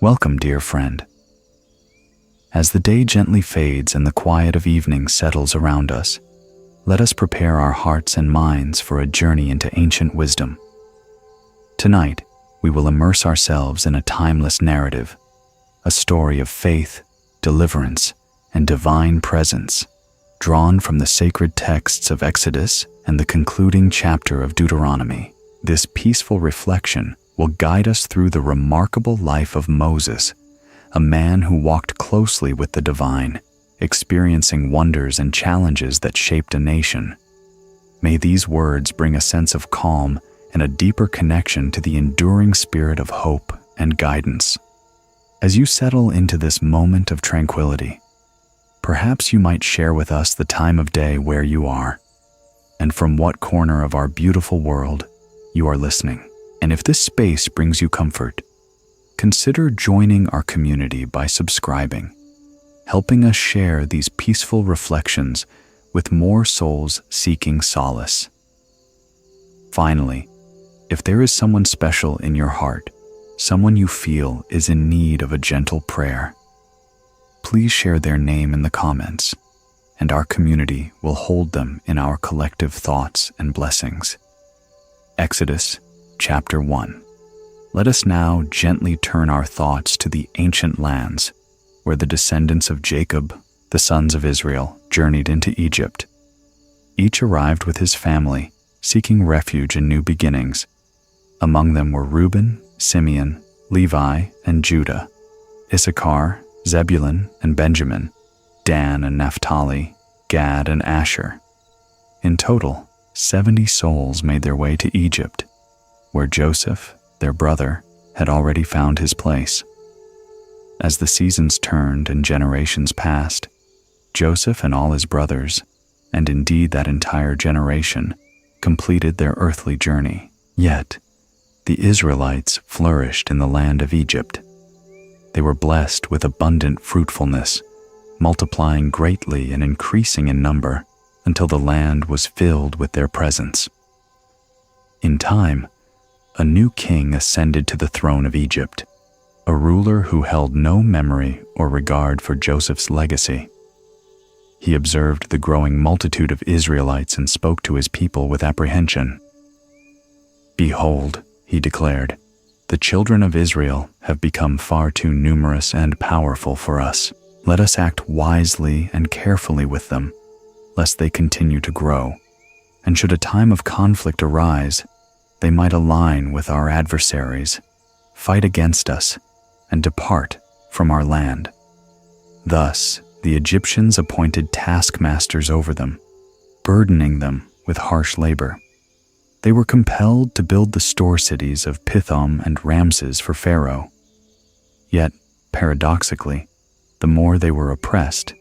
Welcome, dear friend. As the day gently fades and the quiet of evening settles around us, let us prepare our hearts and minds for a journey into ancient wisdom. Tonight, we will immerse ourselves in a timeless narrative, a story of faith, deliverance, and divine presence, drawn from the sacred texts of Exodus and the concluding chapter of Deuteronomy. This peaceful reflection will guide us through the remarkable life of Moses, a man who walked closely with the divine, experiencing wonders and challenges that shaped a nation. May these words bring a sense of calm and a deeper connection to the enduring spirit of hope and guidance. As you settle into this moment of tranquility, perhaps you might share with us the time of day where you are, and from what corner of our beautiful world you are listening. And if this space brings you comfort, consider joining our community by subscribing, helping us share these peaceful reflections with more souls seeking solace. Finally, if there is someone special in your heart, someone you feel is in need of a gentle prayer, please share their name in the comments, and our community will hold them in our collective thoughts and blessings. Exodus Chapter 1. Let us now gently turn our thoughts to the ancient lands where the descendants of Jacob, the sons of Israel, journeyed into Egypt. Each arrived with his family, seeking refuge in new beginnings. Among them were Reuben, Simeon, Levi, and Judah, Issachar, Zebulun, and Benjamin, Dan and Naphtali, Gad and Asher. In total, 70 souls made their way to Egypt, where Joseph, their brother, had already found his place. As the seasons turned and generations passed, Joseph and all his brothers, and indeed that entire generation, completed their earthly journey. Yet, the Israelites flourished in the land of Egypt. They were blessed with abundant fruitfulness, multiplying greatly and increasing in number until the land was filled with their presence. In time, a new king ascended to the throne of Egypt, a ruler who held no memory or regard for Joseph's legacy. He observed the growing multitude of Israelites and spoke to his people with apprehension. "Behold," he declared, "the children of Israel have become far too numerous and powerful for us. Let us act wisely and carefully with them, lest they continue to grow. And should a time of conflict arise, they might align with our adversaries, fight against us, and depart from our land." Thus, the Egyptians appointed taskmasters over them, burdening them with harsh labor. They were compelled to build the store cities of Pithom and Ramses for Pharaoh. Yet, paradoxically, the more they were oppressed,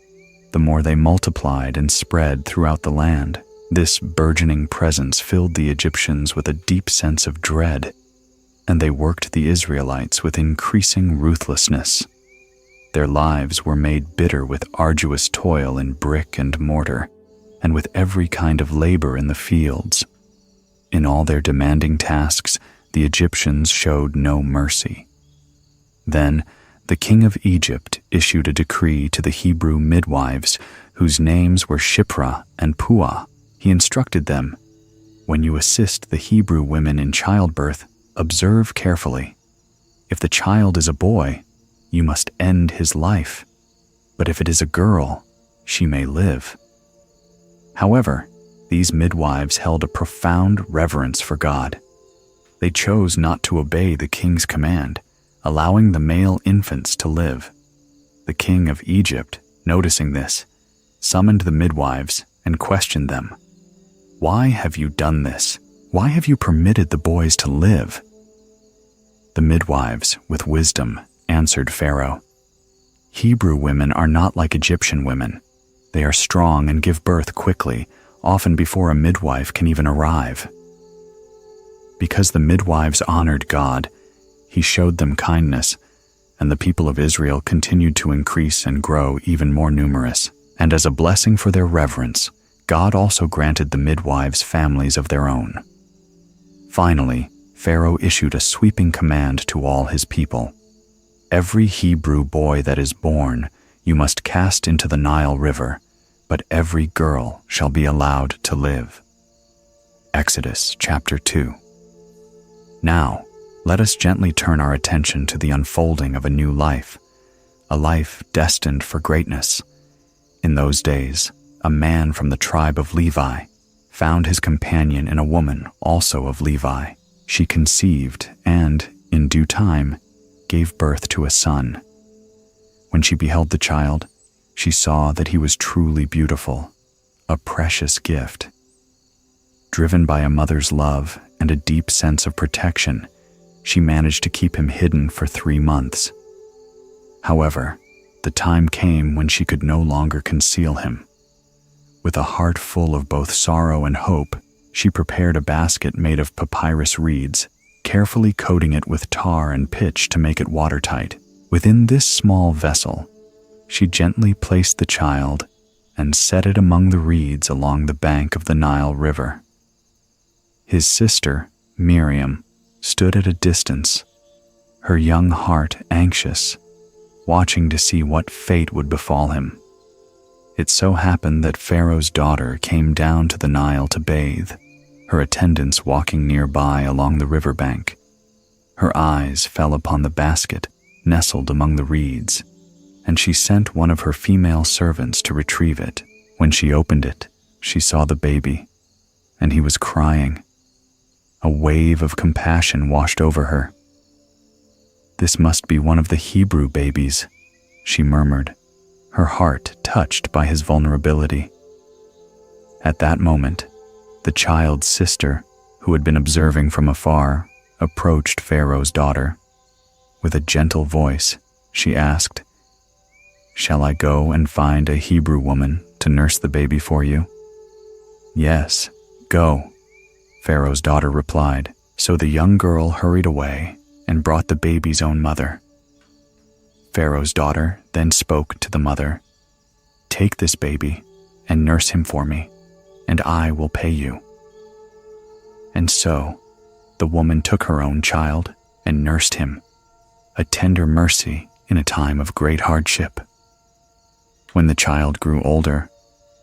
the more they multiplied and spread throughout the land. This burgeoning presence filled the Egyptians with a deep sense of dread, and they worked the Israelites with increasing ruthlessness. Their lives were made bitter with arduous toil in brick and mortar, and with every kind of labor in the fields. In all their demanding tasks, the Egyptians showed no mercy. Then, the king of Egypt issued a decree to the Hebrew midwives, whose names were Shiphrah and Puah. He instructed them, "When you assist the Hebrew women in childbirth, observe carefully. If the child is a boy, you must end his life. But if it is a girl, she may live." However, these midwives held a profound reverence for God. They chose not to obey the king's command, allowing the male infants to live. The king of Egypt, noticing this, summoned the midwives and questioned them. "Why have you done this? Why have you permitted the boys to live?" The midwives, with wisdom, answered Pharaoh, "Hebrew women are not like Egyptian women. They are strong and give birth quickly, often before a midwife can even arrive." Because the midwives honored God, he showed them kindness, and the people of Israel continued to increase and grow even more numerous. And as a blessing for their reverence, God also granted the midwives families of their own. Finally, Pharaoh issued a sweeping command to all his people. Every Hebrew boy that is born you must cast into the Nile River, but every girl shall be allowed to live. Exodus chapter 2. Now, let us gently turn our attention to the unfolding of a new life, a life destined for greatness. In those days, a man from the tribe of Levi found his companion in a woman also of Levi. She conceived and, in due time, gave birth to a son. When she beheld the child, she saw that he was truly beautiful, a precious gift. Driven by a mother's love and a deep sense of protection, she managed to keep him hidden for 3 months. However, the time came when she could no longer conceal him. With a heart full of both sorrow and hope, she prepared a basket made of papyrus reeds, carefully coating it with tar and pitch to make it watertight. Within this small vessel, she gently placed the child and set it among the reeds along the bank of the Nile River. His sister, Miriam, stood at a distance, her young heart anxious, watching to see what fate would befall him. It so happened that Pharaoh's daughter came down to the Nile to bathe, her attendants walking nearby along the riverbank. Her eyes fell upon the basket nestled among the reeds, and she sent one of her female servants to retrieve it. When she opened it, she saw the baby, and he was crying. A wave of compassion washed over her. "This must be one of the Hebrew babies," she murmured, her heart touched by his vulnerability. At that moment, the child's sister, who had been observing from afar, approached Pharaoh's daughter. With a gentle voice, she asked, "Shall I go and find a Hebrew woman to nurse the baby for you?" "Yes, go," Pharaoh's daughter replied. So the young girl hurried away and brought the baby's own mother. Pharaoh's daughter then spoke to the mother, "Take this baby and nurse him for me, and I will pay you." And so, the woman took her own child and nursed him, a tender mercy in a time of great hardship. When the child grew older,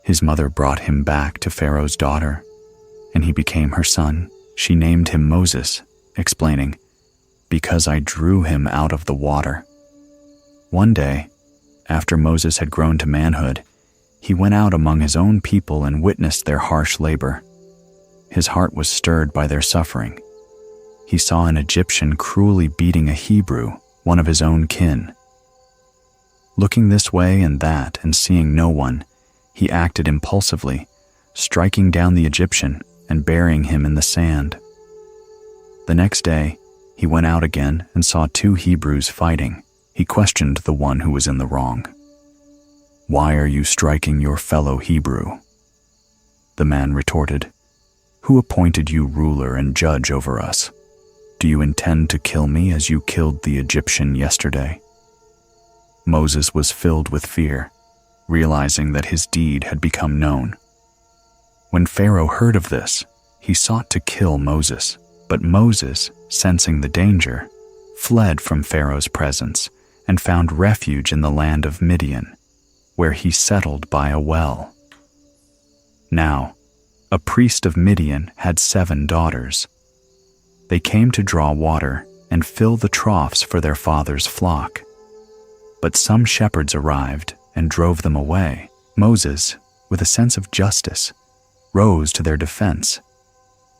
his mother brought him back to Pharaoh's daughter, and he became her son. She named him Moses, explaining, "Because I drew him out of the water." One day, after Moses had grown to manhood, he went out among his own people and witnessed their harsh labor. His heart was stirred by their suffering. He saw an Egyptian cruelly beating a Hebrew, one of his own kin. Looking this way and that and seeing no one, he acted impulsively, striking down the Egyptian and burying him in the sand. The next day, he went out again and saw 2 Hebrews fighting. He questioned the one who was in the wrong. "Why are you striking your fellow Hebrew?" The man retorted, "Who appointed you ruler and judge over us? Do you intend to kill me as you killed the Egyptian yesterday?" Moses was filled with fear, realizing that his deed had become known. When Pharaoh heard of this, he sought to kill Moses, but Moses, sensing the danger, fled from Pharaoh's presence and found refuge in the land of Midian, where he settled by a well. Now, a priest of Midian had 7 daughters. They came to draw water and fill the troughs for their father's flock. But some shepherds arrived and drove them away. Moses, with a sense of justice, rose to their defense,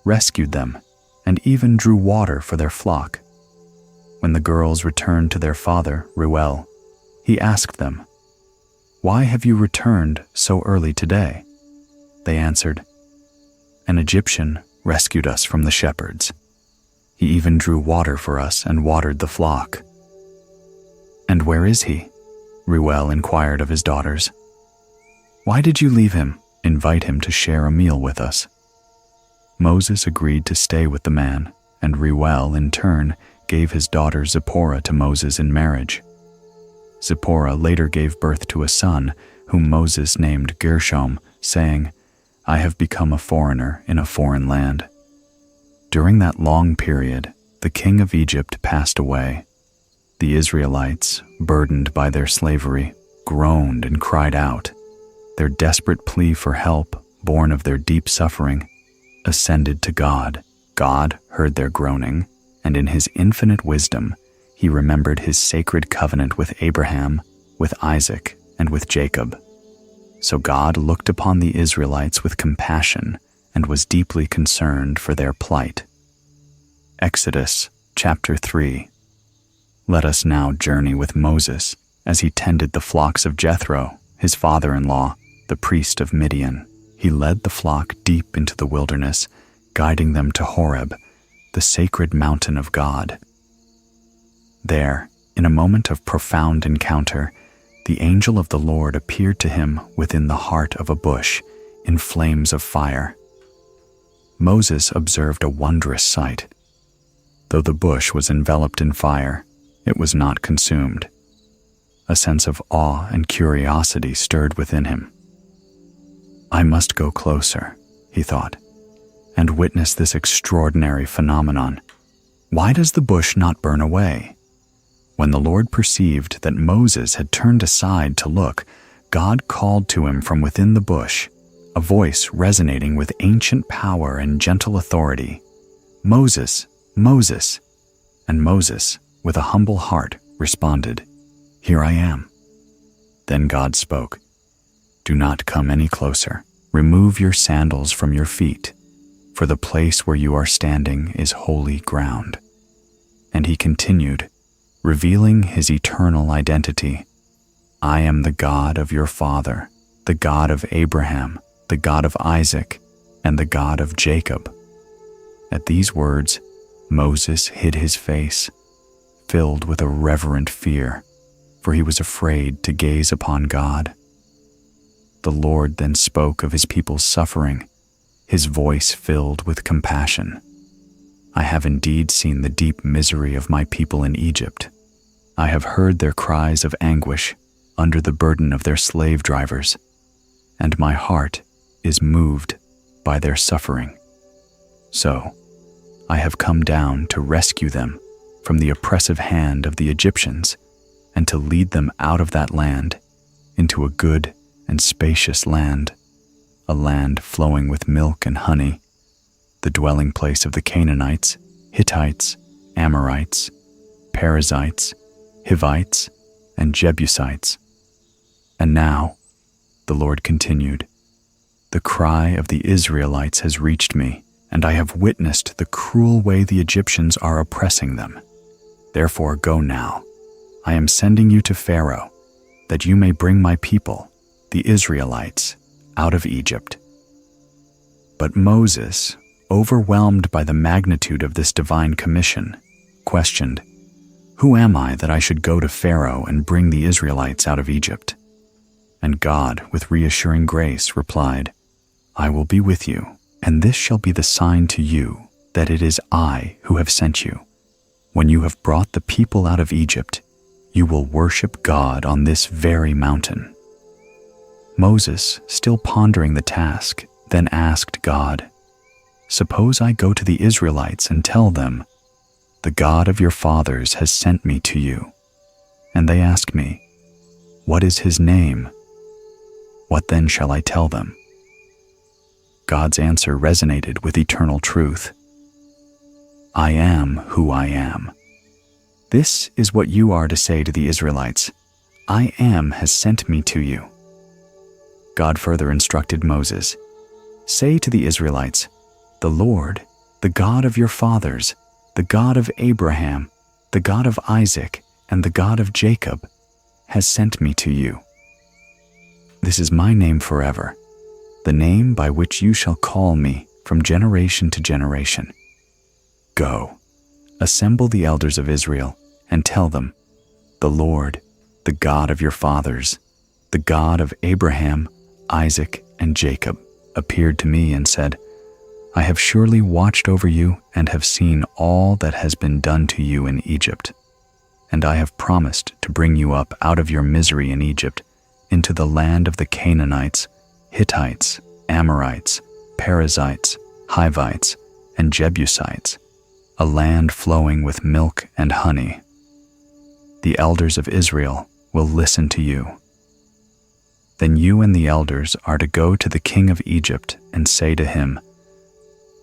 rescued them, and even drew water for their flock. When the girls returned to their father, Reuel, he asked them, "Why have you returned so early today?" They answered, "An Egyptian rescued us from the shepherds. He even drew water for us and watered the flock." "And where is he?" Reuel inquired of his daughters. "Why did you leave him? Invite him to share a meal with us." Moses agreed to stay with the man, and Reuel, in turn, gave his daughter Zipporah to Moses in marriage. Zipporah later gave birth to a son, whom Moses named Gershom, saying, "I have become a foreigner in a foreign land." During that long period, the king of Egypt passed away. The Israelites, burdened by their slavery, groaned and cried out. Their desperate plea for help, born of their deep suffering, ascended to God. God heard their groaning, and in his infinite wisdom, he remembered his sacred covenant with Abraham, with Isaac, and with Jacob. So God looked upon the Israelites with compassion and was deeply concerned for their plight. Exodus chapter 3. Let us now journey with Moses as he tended the flocks of Jethro, his father-in-law, the priest of Midian. He led the flock deep into the wilderness, guiding them to Horeb, the sacred mountain of God. There, in a moment of profound encounter, the angel of the Lord appeared to him within the heart of a bush, in flames of fire. Moses observed a wondrous sight. Though the bush was enveloped in fire, it was not consumed. A sense of awe and curiosity stirred within him. I must go closer, he thought, and witness this extraordinary phenomenon. Why does the bush not burn away? When the Lord perceived that Moses had turned aside to look, God called to him from within the bush, a voice resonating with ancient power and gentle authority. Moses, Moses. And Moses, with a humble heart, responded, Here I am. Then God spoke, Do not come any closer. Remove your sandals from your feet, for the place where you are standing is holy ground. And he continued, revealing his eternal identity. I am the God of your father, the God of Abraham, the God of Isaac, and the God of Jacob. At these words, Moses hid his face, filled with a reverent fear, for he was afraid to gaze upon God. The Lord then spoke of his people's suffering, his voice filled with compassion. I have indeed seen the deep misery of my people in Egypt. I have heard their cries of anguish under the burden of their slave drivers, and my heart is moved by their suffering. So, I have come down to rescue them from the oppressive hand of the Egyptians and to lead them out of that land into a good and spacious land, a land flowing with milk and honey, the dwelling place of the Canaanites, Hittites, Amorites, Perizzites, Hivites, and Jebusites. And now, the Lord continued, the cry of the Israelites has reached me, and I have witnessed the cruel way the Egyptians are oppressing them. Therefore go now. I am sending you to Pharaoh, that you may bring my people, the Israelites, out of Egypt. But Moses, overwhelmed by the magnitude of this divine commission, questioned, Who am I that I should go to Pharaoh and bring the Israelites out of Egypt? And God, with reassuring grace, replied, I will be with you, and this shall be the sign to you that it is I who have sent you. When you have brought the people out of Egypt, you will worship God on this very mountain. Moses, still pondering the task, then asked God, Suppose I go to the Israelites and tell them, The God of your fathers has sent me to you. And they ask me, What is his name? What then shall I tell them? God's answer resonated with eternal truth. I am who I am. This is what you are to say to the Israelites. I am has sent me to you. God further instructed Moses, Say to the Israelites, The Lord, the God of your fathers, the God of Abraham, the God of Isaac, and the God of Jacob, has sent me to you. This is my name forever, the name by which you shall call me from generation to generation. Go, assemble the elders of Israel, and tell them, The Lord, the God of your fathers, the God of Abraham, Isaac, and Jacob, appeared to me and said, I have surely watched over you and have seen all that has been done to you in Egypt. And I have promised to bring you up out of your misery in Egypt into the land of the Canaanites, Hittites, Amorites, Perizzites, Hivites, and Jebusites, a land flowing with milk and honey. the elders of Israel, will listen to you. Then you and the elders are to go to the king of Egypt and say to him,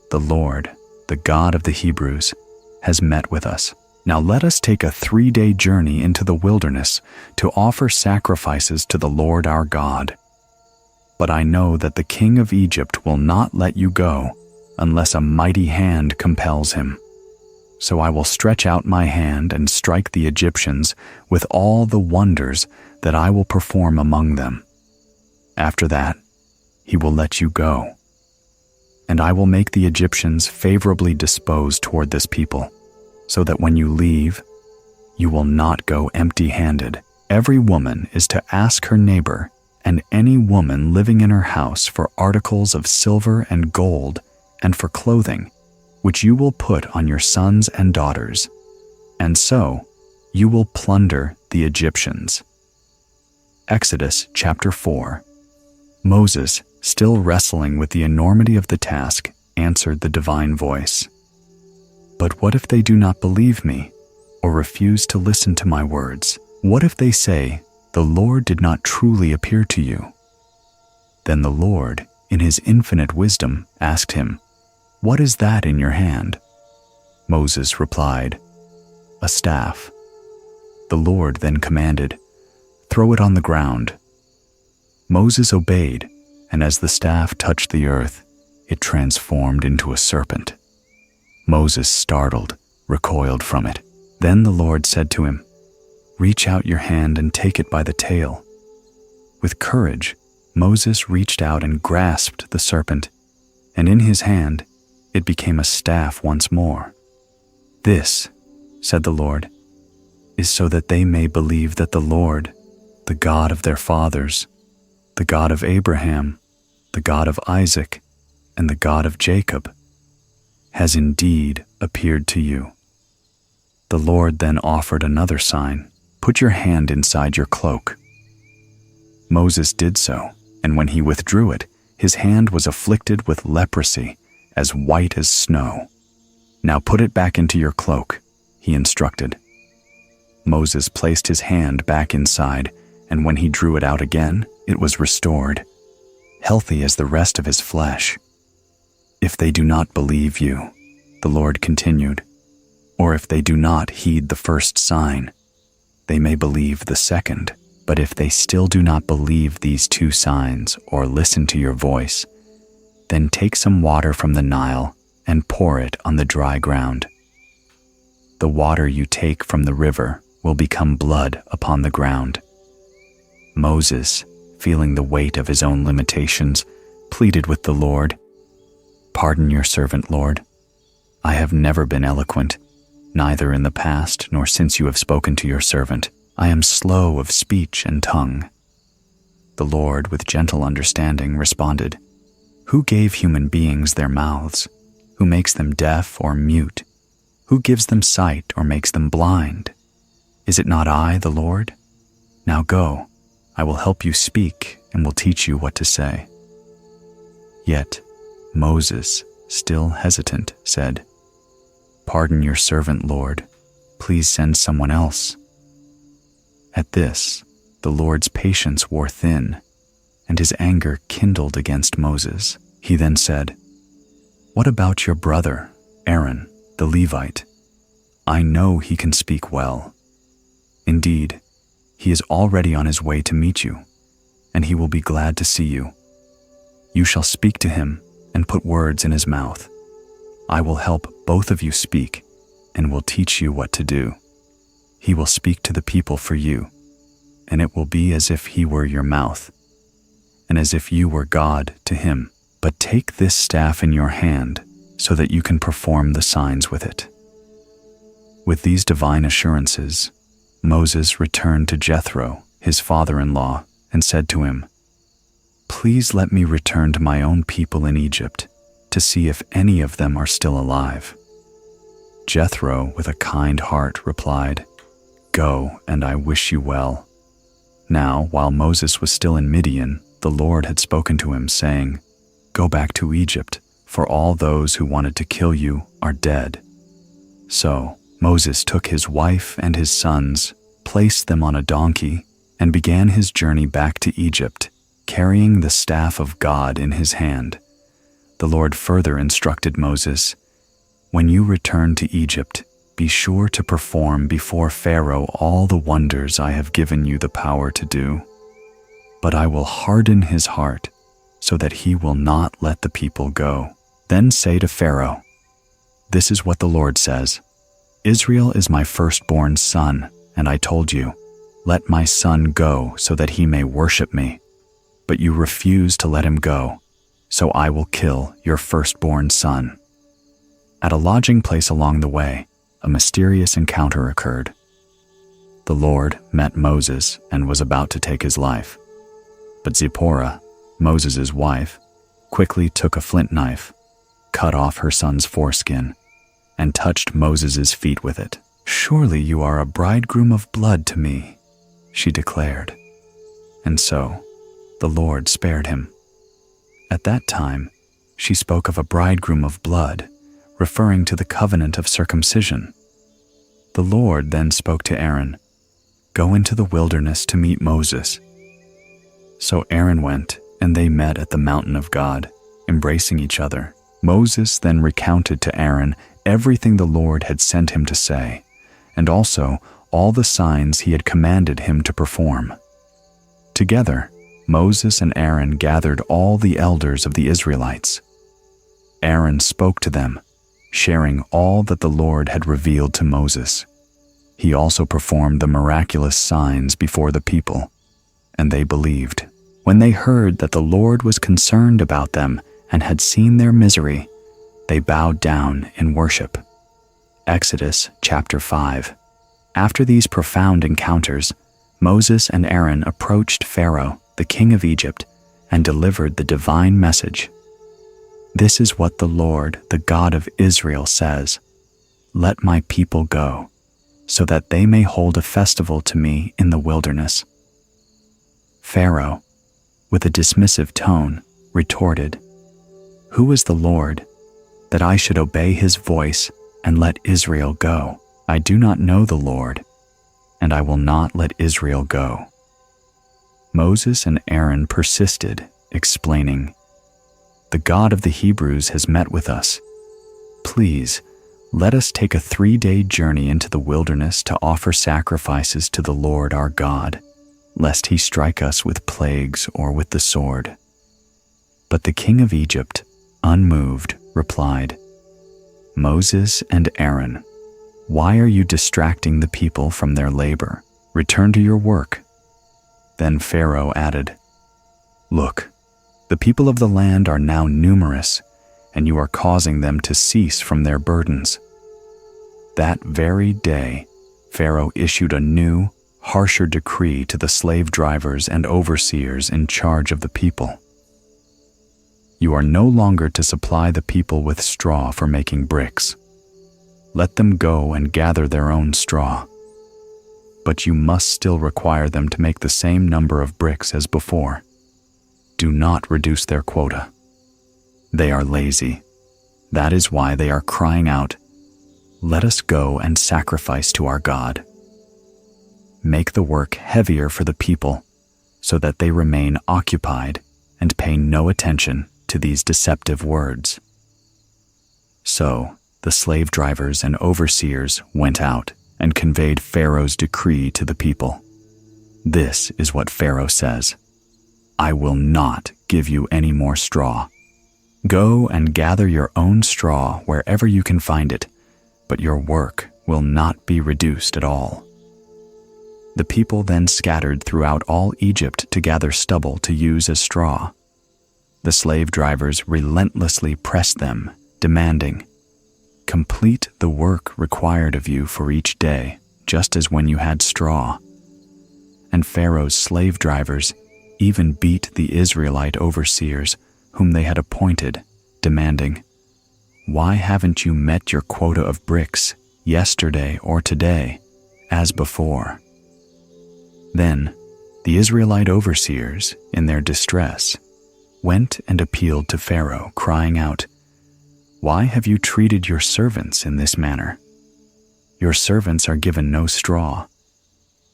'The Lord, the God of the Hebrews, has met with us. Now let us take a 3-day journey into the wilderness to offer sacrifices to the Lord our God. But I know that the king of Egypt will not let you go unless a mighty hand compels him. So I will stretch out my hand and strike the Egyptians with all the wonders that I will perform among them. After that, he will let you go. And I will make the Egyptians favorably disposed toward this people, so that when you leave, you will not go empty-handed. Every woman is to ask her neighbor and any woman living in her house for articles of silver and gold and for clothing, which you will put on your sons and daughters, and so you will plunder the Egyptians. Exodus chapter 4. Moses, still wrestling with the enormity of the task, answered the divine voice. But what if they do not believe me, or refuse to listen to my words? What if they say, "The Lord did not truly appear to you"? Then the Lord, in his infinite wisdom, asked him, "What is that in your hand?" Moses replied, "A staff." The Lord then commanded, "Throw it on the ground." Moses obeyed, and as the staff touched the earth, it transformed into a serpent. Moses, startled, recoiled from it. Then the Lord said to him, "Reach out your hand and take it by the tail." With courage, Moses reached out and grasped the serpent, and in his hand it became a staff once more. "This," said the Lord, "is so that they may believe that the Lord, the God of their fathers, the God of Abraham, the God of Isaac, and the God of Jacob, has indeed appeared to you." The Lord then offered another sign, "Put your hand inside your cloak." Moses did so, and when he withdrew it, his hand was afflicted with leprosy, as white as snow. "Now put it back into your cloak," he instructed. Moses placed his hand back inside, and when he drew it out again, it was restored, healthy as the rest of his flesh. "If they do not believe you," the Lord continued, "or if they do not heed the first sign, they may believe the second. But if they still do not believe these 2 signs or listen to your voice, then take some water from the Nile and pour it on the dry ground. The water you take from the river will become blood upon the ground." Moses, feeling the weight of his own limitations, pleaded with the Lord, "Pardon your servant, Lord. I have never been eloquent, neither in the past nor since you have spoken to your servant. I am slow of speech and tongue." The Lord, with gentle understanding, responded, "Who gave human beings their mouths? Who makes them deaf or mute? Who gives them sight or makes them blind? Is it not I, the Lord? Now go, I will help you speak and will teach you what to say." Yet Moses, still hesitant, said, "Pardon your servant, Lord. Please send someone else." At this, the Lord's patience wore thin, and his anger kindled against Moses. He then said, "What about your brother, Aaron, the Levite? I know he can speak well. Indeed, he is already on his way to meet you, and he will be glad to see you. You shall speak to him and put words in his mouth. I will help both of you speak and will teach you what to do. He will speak to the people for you, and it will be as if he were your mouth, and as if you were God to him. But take this staff in your hand so that you can perform the signs with it." With these divine assurances, Moses returned to Jethro, his father-in-law, and said to him, "Please let me return to my own people in Egypt to see if any of them are still alive." Jethro, with a kind heart, replied, "Go, and I wish you well." Now, while Moses was still in Midian, the Lord had spoken to him, saying, "Go back to Egypt, for all those who wanted to kill you are dead." So Moses took his wife and his sons, placed them on a donkey and began his journey back to Egypt, carrying the staff of God in his hand. The Lord further instructed Moses, "When you return to Egypt, be sure to perform before Pharaoh all the wonders I have given you the power to do. But I will harden his heart so that he will not let the people go. Then say to Pharaoh, 'This is what the Lord says. Israel is my firstborn son, and I told you, let my son go so that he may worship me. But you refuse to let him go, so I will kill your firstborn son.'" At a lodging place along the way, a mysterious encounter occurred. The Lord met Moses and was about to take his life. But Zipporah, Moses' wife, quickly took a flint knife, cut off her son's foreskin, and touched Moses' feet with it. "Surely you are a bridegroom of blood to me," she declared. And so, the Lord spared him. At that time, she spoke of a bridegroom of blood, referring to the covenant of circumcision. The Lord then spoke to Aaron, "Go into the wilderness to meet Moses." So Aaron went, and they met at the mountain of God, embracing each other. Moses then recounted to Aaron everything the Lord had sent him to say, and also all the signs he had commanded him to perform. Together, Moses and Aaron gathered all the elders of the Israelites. Aaron spoke to them, sharing all that the Lord had revealed to Moses. He also performed the miraculous signs before the people, and they believed. When they heard that the Lord was concerned about them and had seen their misery, they bowed down in worship. Exodus chapter 5. After these profound encounters, Moses and Aaron approached Pharaoh, the king of Egypt, and delivered the divine message. "This is what the Lord, the God of Israel, says: Let my people go, so that they may hold a festival to me in the wilderness." Pharaoh, with a dismissive tone, retorted, "Who is the Lord, that I should obey his voice and let Israel go? I do not know the Lord, and I will not let Israel go." Moses and Aaron persisted, explaining, "The God of the Hebrews has met with us. Please, let us take a 3-day journey into the wilderness to offer sacrifices to the Lord our God, lest he strike us with plagues or with the sword." But the king of Egypt, unmoved, replied, "Moses and Aaron, why are you distracting the people from their labor? Return to your work." Then Pharaoh added, "Look, the people of the land are now numerous, and you are causing them to cease from their burdens." That very day, Pharaoh issued a new, harsher decree to the slave drivers and overseers in charge of the people. "You are no longer to supply the people with straw for making bricks. Let them go and gather their own straw. But you must still require them to make the same number of bricks as before. Do not reduce their quota. They are lazy. That is why they are crying out, 'Let us go and sacrifice to our God.' Make the work heavier for the people, so that they remain occupied and pay no attention to these deceptive words." So the slave drivers and overseers went out and conveyed Pharaoh's decree to the people. "This is what Pharaoh says: I will not give you any more straw. Go and gather your own straw wherever you can find it, but your work will not be reduced at all." The people then scattered throughout all Egypt to gather stubble to use as straw. The slave drivers relentlessly pressed them, demanding, "Complete the work required of you for each day, just as when you had straw." And Pharaoh's slave drivers even beat the Israelite overseers whom they had appointed, demanding, "Why haven't you met your quota of bricks yesterday or today, as before?" Then the Israelite overseers, in their distress, went and appealed to Pharaoh, crying out, "Why have you treated your servants in this manner? Your servants are given no straw.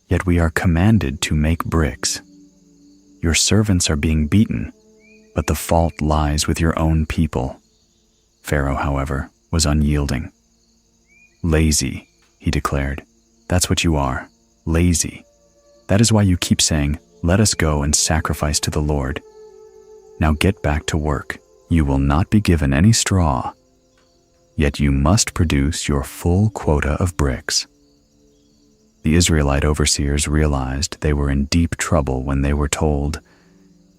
Yet we are commanded to make bricks. Your servants are being beaten, but the fault lies with your own people." Pharaoh, however, was unyielding. "Lazy," he declared. "That's what you are, lazy. That is why you keep saying, 'Let us go and sacrifice to the Lord.' Now get back to work. You will not be given any straw. Yet you must produce your full quota of bricks." The Israelite overseers realized they were in deep trouble when they were told,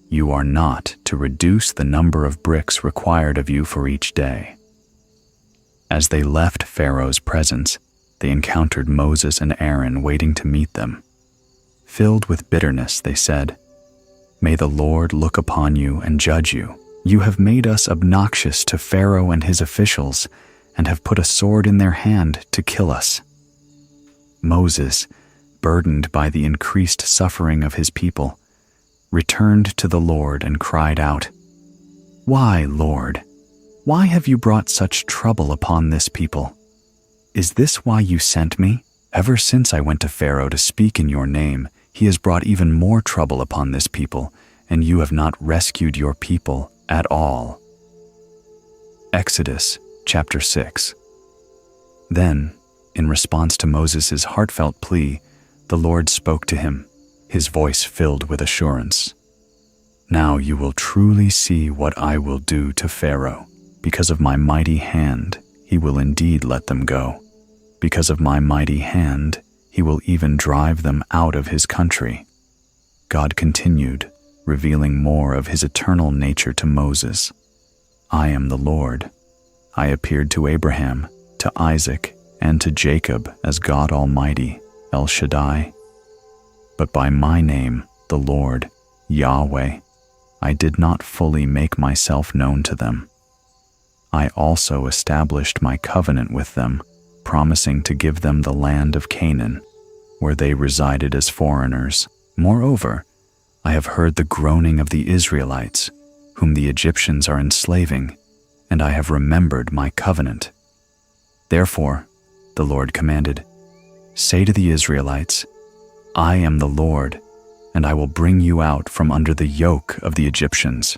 "You are not to reduce the number of bricks required of you for each day." As they left Pharaoh's presence, they encountered Moses and Aaron waiting to meet them. Filled with bitterness, they said, "May the Lord look upon you and judge you. You have made us obnoxious to Pharaoh and his officials, and have put a sword in their hand to kill us." Moses, burdened by the increased suffering of his people, returned to the Lord and cried out, "Why, Lord? Why have you brought such trouble upon this people? Is this why you sent me? Ever since I went to Pharaoh to speak in your name, he has brought even more trouble upon this people, and you have not rescued your people at all." Exodus chapter 6. Then, in response to Moses' heartfelt plea, the Lord spoke to him, his voice filled with assurance. "Now you will truly see what I will do to Pharaoh. Because of my mighty hand, he will indeed let them go. Because of my mighty hand, he will even drive them out of his country." God continued, revealing more of his eternal nature to Moses. "I am the Lord. I appeared to Abraham, to Isaac, and to Jacob as God Almighty, El Shaddai. But by my name, the Lord, Yahweh, I did not fully make myself known to them. I also established my covenant with them, promising to give them the land of Canaan, where they resided as foreigners. Moreover, I have heard the groaning of the Israelites, whom the Egyptians are enslaving, and I have remembered my covenant. Therefore, the Lord commanded, say to the Israelites, I am the Lord, and I will bring you out from under the yoke of the Egyptians.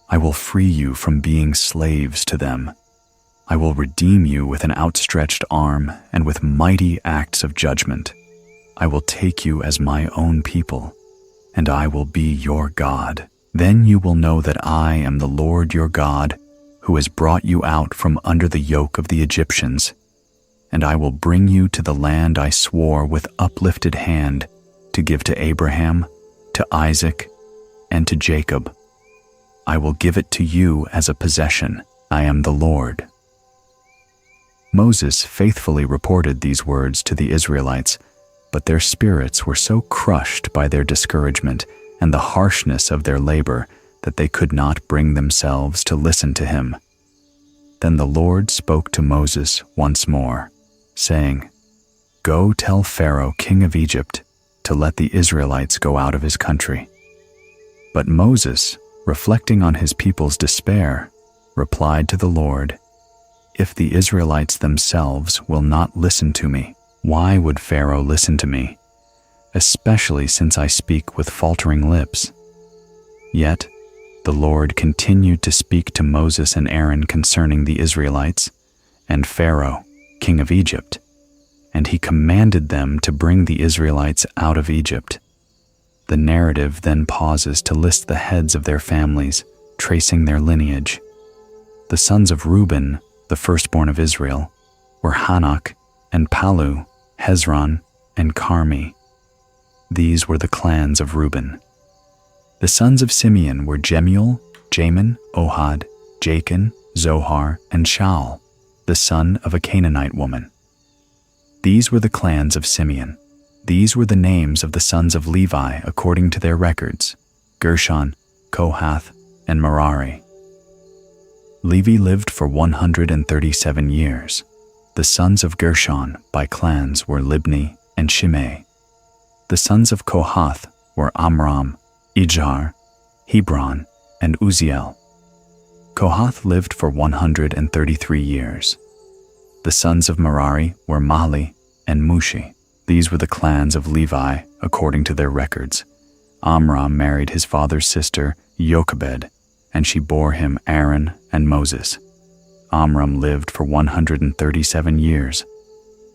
I will free you from being slaves to them. I will redeem you with an outstretched arm and with mighty acts of judgment. I will take you as my own people, and I will be your God. Then you will know that I am the Lord your God, who has brought you out from under the yoke of the Egyptians. And I will bring you to the land I swore with uplifted hand to give to Abraham, to Isaac, and to Jacob. I will give it to you as a possession. I am the Lord. Moses faithfully reported these words to the Israelites, but their spirits were so crushed by their discouragement and the harshness of their labor that they could not bring themselves to listen to him. Then the Lord spoke to Moses once more, saying, Go tell Pharaoh, king of Egypt, to let the Israelites go out of his country. But Moses, reflecting on his people's despair, replied to the Lord, If the Israelites themselves will not listen to me, why would Pharaoh listen to me, especially since I speak with faltering lips? Yet the Lord continued to speak to Moses and Aaron concerning the Israelites and Pharaoh, king of Egypt, and he commanded them to bring the Israelites out of Egypt. The narrative then pauses to list the heads of their families, tracing their lineage. The sons of Reuben, the firstborn of Israel, were Hanok and Palu, Hezron, and Carmi. These were the clans of Reuben. The sons of Simeon were Jemuel, Jamin, Ohad, Jachin, Zohar, and Shaul, the son of a Canaanite woman. These were the clans of Simeon. These were the names of the sons of Levi according to their records: Gershon, Kohath, and Merari. Levi lived for 137 years. The sons of Gershon by clans were Libni and Shimei. The sons of Kohath were Amram, Ijhar, Hebron, and Uzziel. Kohath lived for 133 years. The sons of Merari were Mahli and Mushi. These were the clans of Levi, according to their records. Amram married his father's sister, Jochebed, and she bore him Aaron and Moses. Amram lived for 137 years.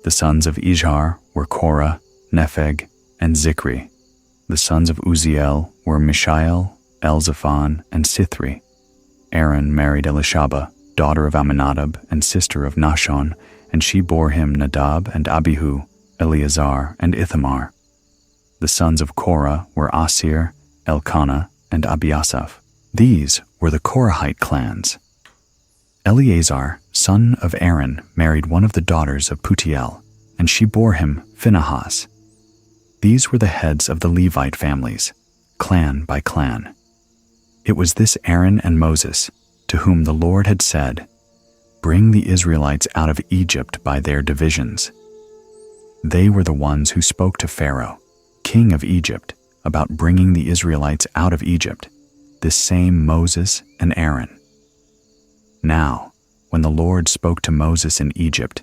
The sons of Izhar were Korah, Nepheg, and Zikri. The sons of Uzziel were Mishael, Elzaphan, and Sithri. Aaron married Elishaba, daughter of Amminadab and sister of Nahshon, and she bore him Nadab and Abihu, Eleazar, and Ithamar. The sons of Korah were Asir, Elkanah, and Abiasaph. These were the Korahite clans. Eleazar, son of Aaron, married one of the daughters of Putiel, and she bore him Phinehas. These were the heads of the Levite families, clan by clan. It was this Aaron and Moses, to whom the Lord had said, "Bring the Israelites out of Egypt by their divisions." They were the ones who spoke to Pharaoh, king of Egypt, about bringing the Israelites out of Egypt, this same Moses and Aaron. Now, when the Lord spoke to Moses in Egypt,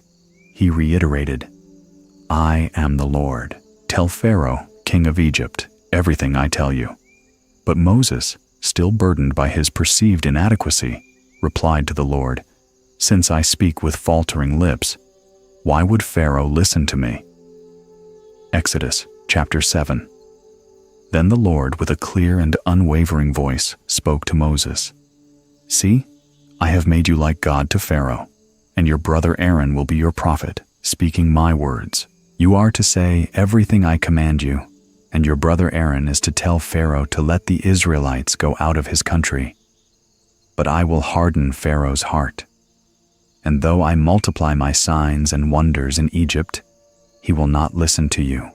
he reiterated, "I am the Lord. Tell Pharaoh, king of Egypt, everything I tell you." But Moses, still burdened by his perceived inadequacy, replied to the Lord, "Since I speak with faltering lips, why would Pharaoh listen to me?" Exodus chapter 7. Then the Lord, with a clear and unwavering voice, spoke to Moses. "See, I have made you like God to Pharaoh, and your brother Aaron will be your prophet, speaking my words. You are to say everything I command you, and your brother Aaron is to tell Pharaoh to let the Israelites go out of his country. But I will harden Pharaoh's heart. And though I multiply my signs and wonders in Egypt, he will not listen to you.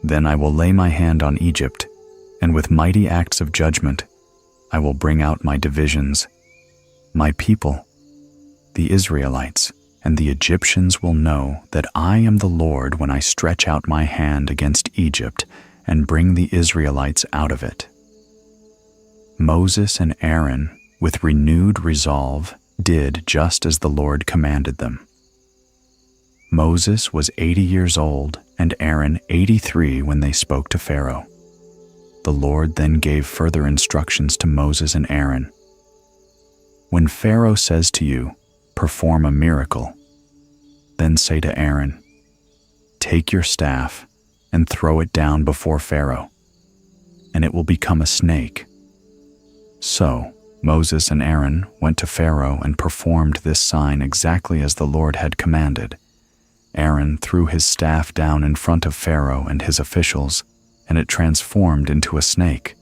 Then I will lay my hand on Egypt, and with mighty acts of judgment, I will bring out my divisions. My people, the Israelites, and the Egyptians will know that I am the Lord when I stretch out my hand against Egypt and bring the Israelites out of it." Moses and Aaron, with renewed resolve, did just as the Lord commanded them. Moses was 80 years old and Aaron 83 when they spoke to Pharaoh. The Lord then gave further instructions to Moses and Aaron. "When Pharaoh says to you, 'Perform a miracle,' then say to Aaron, 'Take your staff and throw it down before Pharaoh, and it will become a snake.'" So Moses and Aaron went to Pharaoh and performed this sign exactly as the Lord had commanded. Aaron threw his staff down in front of Pharaoh and his officials, and it transformed into a snake.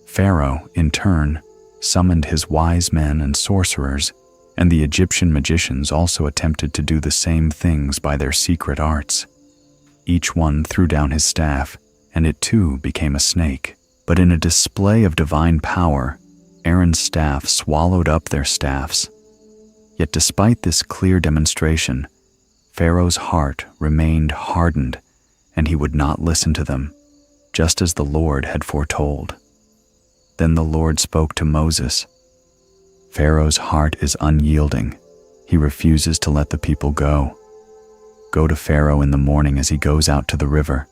Pharaoh, in turn, summoned his wise men and sorcerers, and the Egyptian magicians also attempted to do the same things by their secret arts. Each one threw down his staff, and it too became a snake. But in a display of divine power, Aaron's staff swallowed up their staffs. Yet despite this clear demonstration, Pharaoh's heart remained hardened, and he would not listen to them, just as the Lord had foretold. Then the Lord spoke to Moses. "Pharaoh's heart is unyielding. He refuses to let the people go. Go to Pharaoh in the morning as he goes out to the river.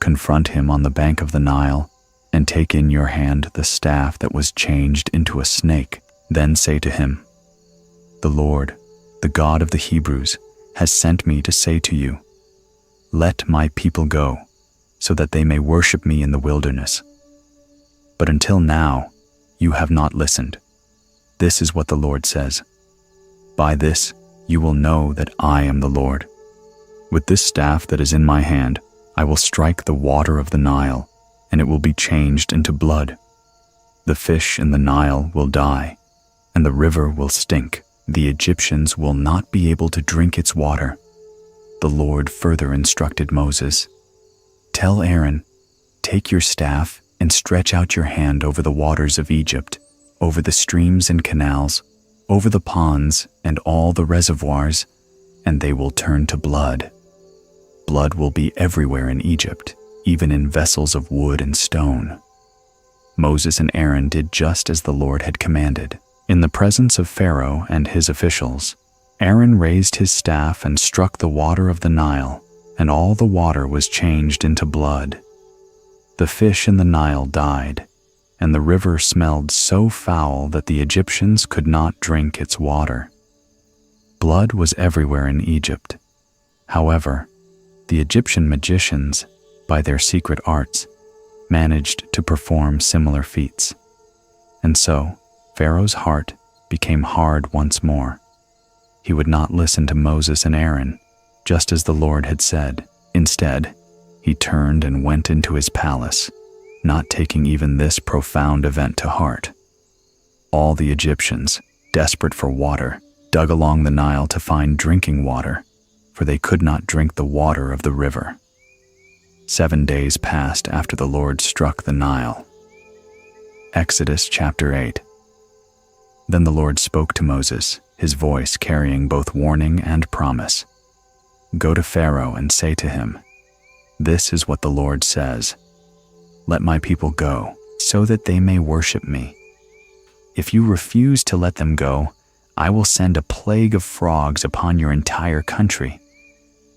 Confront him on the bank of the Nile, and take in your hand the staff that was changed into a snake. Then say to him, 'The Lord, the God of the Hebrews, has sent me to say to you, let my people go, so that they may worship me in the wilderness. But until now, you have not listened. This is what the Lord says. By this you will know that I am the Lord. With this staff that is in my hand, I will strike the water of the Nile, and it will be changed into blood. The fish in the Nile will die, and the river will stink. The Egyptians will not be able to drink its water." The Lord further instructed Moses, "Tell Aaron, take your staff and stretch out your hand over the waters of Egypt, over the streams and canals, over the ponds and all the reservoirs, and they will turn to blood. Blood will be everywhere in Egypt, even in vessels of wood and stone." Moses and Aaron did just as the Lord had commanded. In the presence of Pharaoh and his officials, Aaron raised his staff and struck the water of the Nile, and all the water was changed into blood. The fish in the Nile died, and the river smelled so foul that the Egyptians could not drink its water. Blood was everywhere in Egypt. However, the Egyptian magicians, by their secret arts, managed to perform similar feats. And so, Pharaoh's heart became hard once more. He would not listen to Moses and Aaron, just as the Lord had said. Instead, he turned and went into his palace, not taking even this profound event to heart. All the Egyptians, desperate for water, dug along the Nile to find drinking water, for they could not drink the water of the river. 7 days passed after the Lord struck the Nile. Exodus chapter 8. Then the Lord spoke to Moses, his voice carrying both warning and promise. Go to Pharaoh and say to him, "This is what the Lord says. Let my people go, so that they may worship me. If you refuse to let them go, I will send a plague of frogs upon your entire country.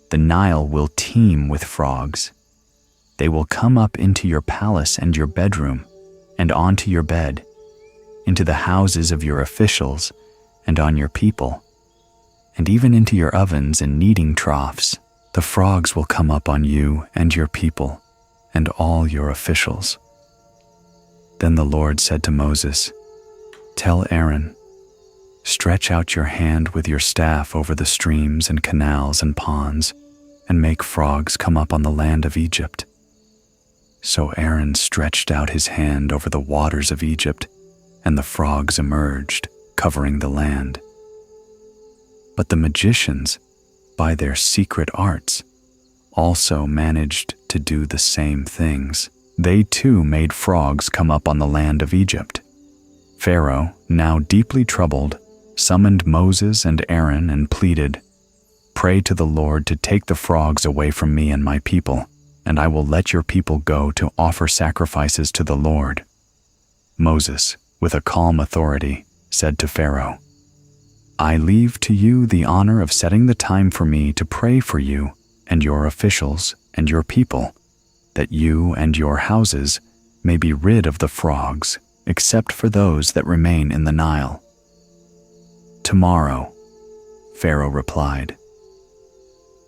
The Nile will teem with frogs. They will come up into your palace and your bedroom, and onto your bed, into the houses of your officials, and on your people, and even into your ovens and kneading troughs. The frogs will come up on you and your people, and all your officials." Then the Lord said to Moses, "Tell Aaron, stretch out your hand with your staff over the streams and canals and ponds, and make frogs come up on the land of Egypt." So Aaron stretched out his hand over the waters of Egypt, and the frogs emerged, covering the land. But the magicians, by their secret arts, also managed to do the same things. They too made frogs come up on the land of Egypt. Pharaoh, now deeply troubled, summoned Moses and Aaron and pleaded, "Pray to the Lord to take the frogs away from me and my people, and I will let your people go to offer sacrifices to the Lord." Moses, with a calm authority, said to Pharaoh, "I leave to you the honor of setting the time for me to pray for you and your officials and your people, that you and your houses may be rid of the frogs, except for those that remain in the Nile." "Tomorrow," Pharaoh replied.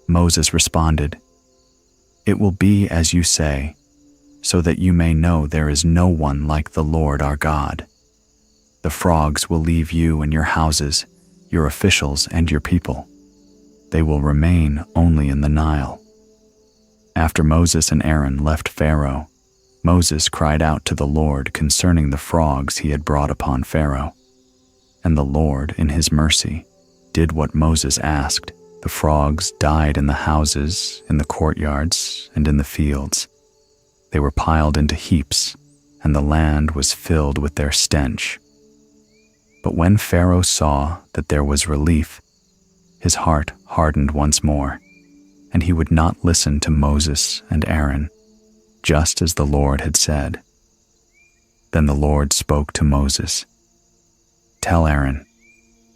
Moses responded, "It will be as you say, so that you may know there is no one like the Lord our God. The frogs will leave you and your houses, your officials and your people. They will remain only in the Nile." After Moses and Aaron left Pharaoh, Moses cried out to the Lord concerning the frogs he had brought upon Pharaoh. And the Lord, in his mercy, did what Moses asked. The frogs died in the houses, in the courtyards, and in the fields. They were piled into heaps, and the land was filled with their stench. But when Pharaoh saw that there was relief, his heart hardened once more, and he would not listen to Moses and Aaron, just as the Lord had said. Then the Lord spoke to Moses, "Tell Aaron,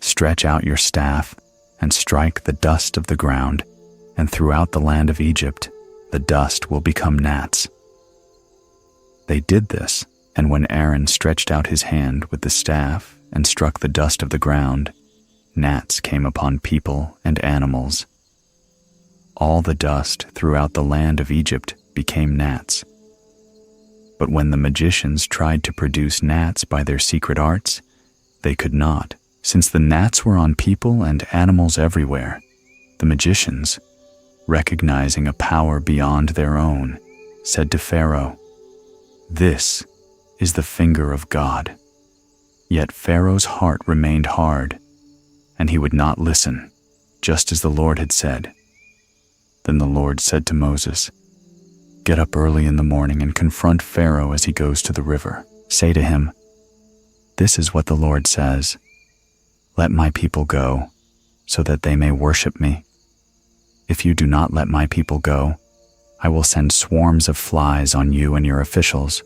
stretch out your staff and strike the dust of the ground, and throughout the land of Egypt the dust will become gnats." They did this, and when Aaron stretched out his hand with the staff and struck the dust of the ground, gnats came upon people and animals. All the dust throughout the land of Egypt became gnats. But when the magicians tried to produce gnats by their secret arts, they could not, since the gnats were on people and animals everywhere. The magicians, recognizing a power beyond their own, said to Pharaoh, "This is the finger of God." Yet Pharaoh's heart remained hard, and he would not listen, just as the Lord had said. Then the Lord said to Moses, "Get up early in the morning and confront Pharaoh as he goes to the river. Say to him, 'This is what the Lord says. Let my people go, so that they may worship me. If you do not let my people go, I will send swarms of flies on you and your officials,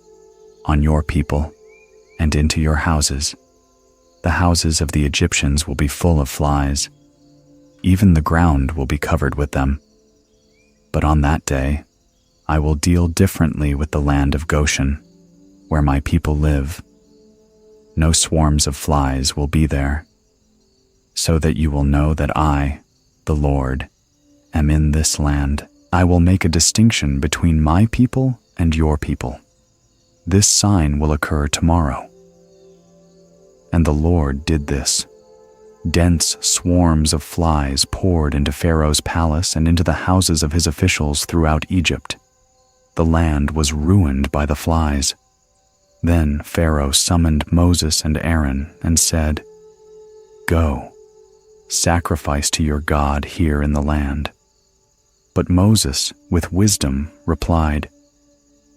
on your people, and into your houses. The houses of the Egyptians will be full of flies. Even the ground will be covered with them. But on that day, I will deal differently with the land of Goshen, where my people live. No swarms of flies will be there, so that you will know that I, the Lord, am in this land. I will make a distinction between my people and your people. This sign will occur tomorrow. And the Lord did this. Dense swarms of flies poured into Pharaoh's palace and into the houses of his officials throughout Egypt. The land was ruined by the flies. Then Pharaoh summoned Moses and Aaron and said, "Go, sacrifice to your God here in the land." But Moses, with wisdom, replied,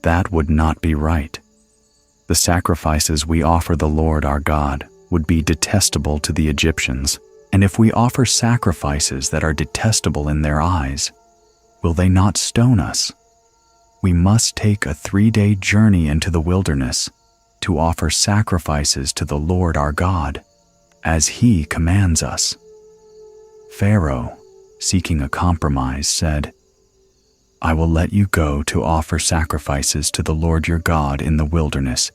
"That would not be right. The sacrifices we offer the Lord our God would be detestable to the Egyptians, and if we offer sacrifices that are detestable in their eyes, will they not stone us? We must take a 3-day journey into the wilderness to offer sacrifices to the Lord our God, as He commands us." Pharaoh, seeking a compromise, said, "I will let you go to offer sacrifices to the Lord your God in the wilderness,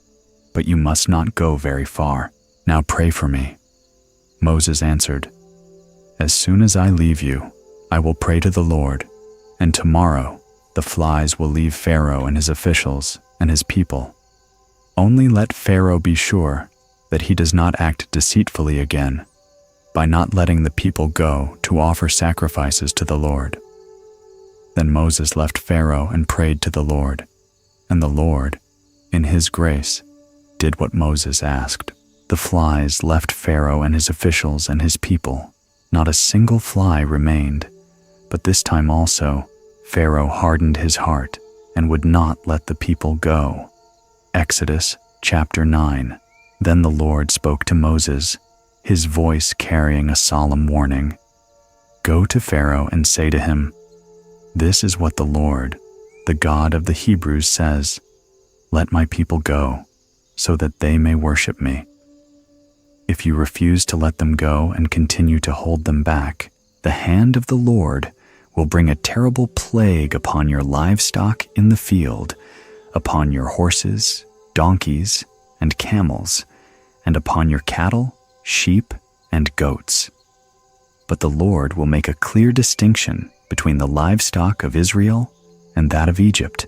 but you must not go very far. Now pray for me." Moses answered, "As soon as I leave you, I will pray to the Lord, and tomorrow the flies will leave Pharaoh and his officials and his people. Only let Pharaoh be sure that he does not act deceitfully again by not letting the people go to offer sacrifices to the Lord." Then Moses left Pharaoh and prayed to the Lord, and the Lord, in His grace, did what Moses asked. The flies left Pharaoh and his officials and his people. Not a single fly remained, but this time also Pharaoh hardened his heart and would not let the people go. Exodus chapter 9. Then the Lord spoke to Moses, His voice carrying a solemn warning. "Go to Pharaoh and say to him, 'This is what the Lord, the God of the Hebrews, says, Let my people go, so that they may worship me. If you refuse to let them go and continue to hold them back, the hand of the Lord will bring a terrible plague upon your livestock in the field, upon your horses, donkeys, and camels, and upon your cattle, sheep, and goats. But the Lord will make a clear distinction between the livestock of Israel and that of Egypt,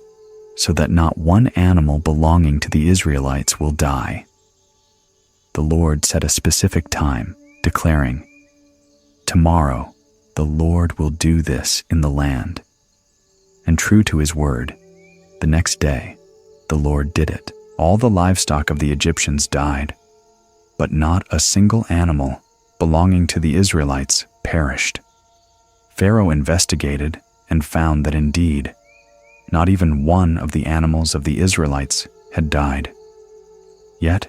so that not one animal belonging to the Israelites will die." The Lord set a specific time, declaring, "Tomorrow the Lord will do this in the land." And true to His word, the next day the Lord did it. All the livestock of the Egyptians died, but not a single animal belonging to the Israelites perished. Pharaoh investigated and found that indeed, not even one of the animals of the Israelites had died. Yet,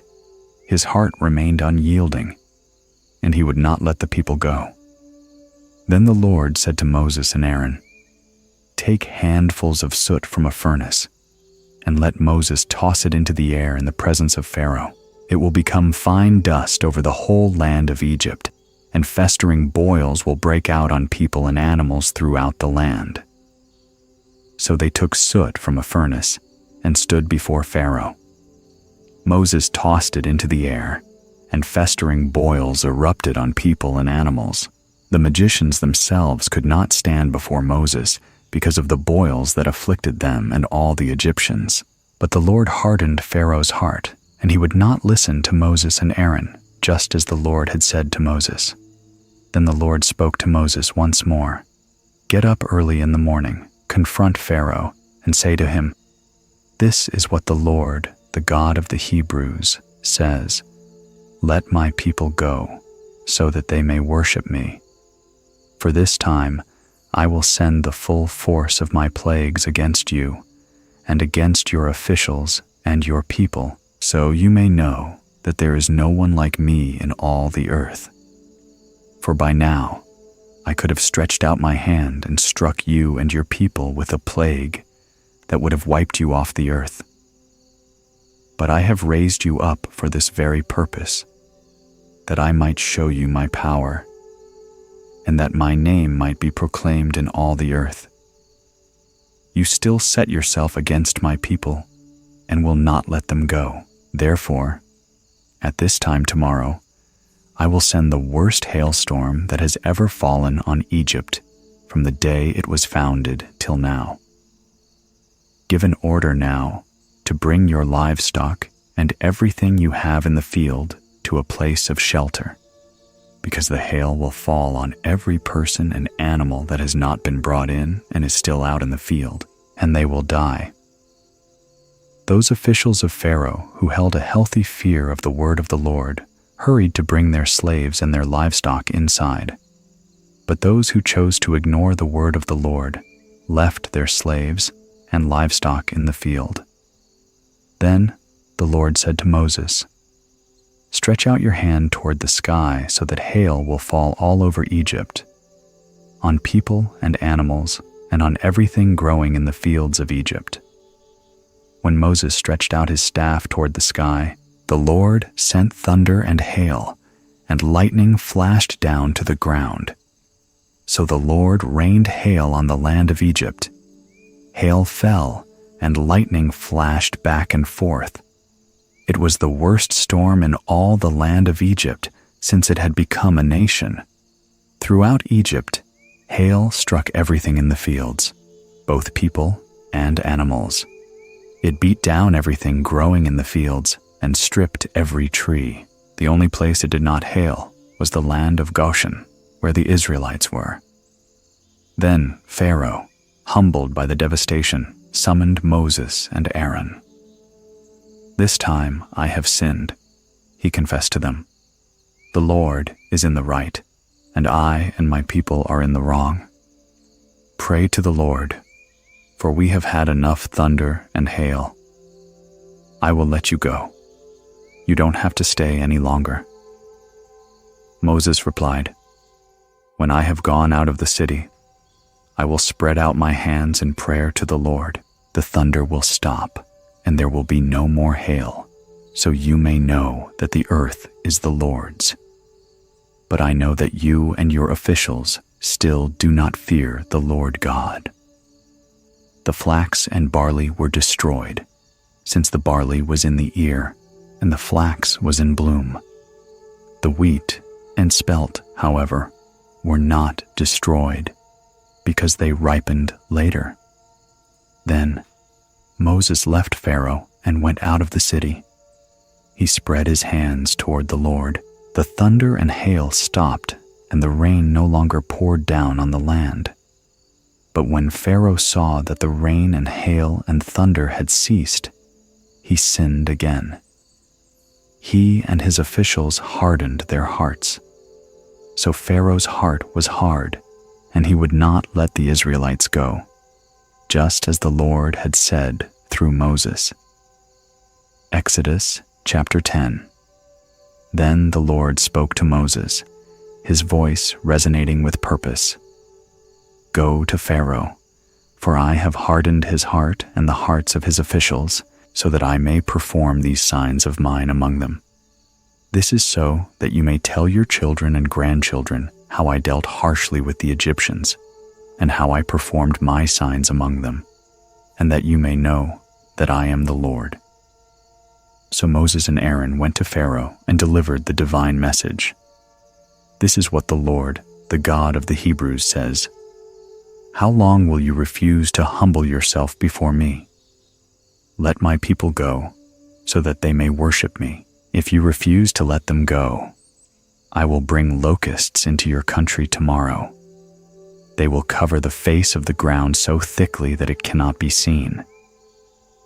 his heart remained unyielding, and he would not let the people go. Then the Lord said to Moses and Aaron, "Take handfuls of soot from a furnace, and let Moses toss it into the air in the presence of Pharaoh. It will become fine dust over the whole land of Egypt, and festering boils will break out on people and animals throughout the land." So they took soot from a furnace and stood before Pharaoh. Moses tossed it into the air, and festering boils erupted on people and animals. The magicians themselves could not stand before Moses because of the boils that afflicted them and all the Egyptians. But the Lord hardened Pharaoh's heart, and he would not listen to Moses and Aaron, just as the Lord had said to Moses. Then the Lord spoke to Moses once more. "Get up early in the morning, confront Pharaoh, and say to him, 'This is what the Lord, the God of the Hebrews, says, Let my people go, so that they may worship me. For this time I will send the full force of my plagues against you, and against your officials and your people, so you may know that there is no one like me in all the earth. For by now I could have stretched out my hand and struck you and your people with a plague that would have wiped you off the earth. But I have raised you up for this very purpose, that I might show you my power, and that my name might be proclaimed in all the earth. you still set yourself against my people and will not let them go. Therefore, at this time tomorrow, I will send the worst hailstorm that has ever fallen on Egypt from the day it was founded till now. Give an order now to bring your livestock and everything you have in the field to a place of shelter, because the hail will fall on every person and animal that has not been brought in and is still out in the field, and they will die. Those officials of Pharaoh who held a healthy fear of the word of the Lord hurried to bring their slaves and their livestock inside. But those who chose to ignore the word of the Lord left their slaves and livestock in the field. Then the Lord said to Moses, "Stretch out your hand toward the sky so that hail will fall all over Egypt, on people and animals, and on everything growing in the fields of Egypt." When Moses stretched out his staff toward the sky, the Lord sent thunder and hail, and lightning flashed down to the ground. So the Lord rained hail on the land of Egypt. Hail fell, and lightning flashed back and forth. It was the worst storm in all the land of Egypt since it had become a nation. Throughout Egypt, hail struck everything in the fields, both people and animals. It beat down everything growing in the fields and stripped every tree. The only place it did not hail was the land of Goshen, where the Israelites were. Then Pharaoh, humbled by the devastation, summoned Moses and Aaron. "This time I have sinned," he confessed to them. "The Lord is in the right, and I and my people are in the wrong. Pray to the Lord, for we have had enough thunder and hail. I will let you go. You don't have to stay any longer." Moses replied, "When I have gone out of the city, I will spread out my hands in prayer to the Lord. The thunder will stop, and there will be no more hail, so you may know that the earth is the Lord's. But I know that you and your officials still do not fear the Lord God." The flax and barley were destroyed, since the barley was in the ear and the flax was in bloom. The wheat and spelt, however, were not destroyed, because they ripened later. Then Moses left Pharaoh and went out of the city. He spread his hands toward the Lord. The thunder and hail stopped, and the rain no longer poured down on the land. But when Pharaoh saw that the rain and hail and thunder had ceased, he sinned again. He and his officials hardened their hearts. So Pharaoh's heart was hard, and he would not let the Israelites go, just as the Lord had said through Moses. Exodus chapter 10. Then the Lord spoke to Moses, his voice resonating with purpose. "Go to Pharaoh, for I have hardened his heart and the hearts of his officials, so that I may perform these signs of mine among them. This is so that you may tell your children and grandchildren how I dealt harshly with the Egyptians, and how I performed my signs among them, and that you may know that I am the Lord." So Moses and Aaron went to Pharaoh and delivered the divine message. "This is what the Lord, the God of the Hebrews, says. How long will you refuse to humble yourself before me? Let my people go, so that they may worship me. If you refuse to let them go, I will bring locusts into your country tomorrow. They will cover the face of the ground so thickly that it cannot be seen.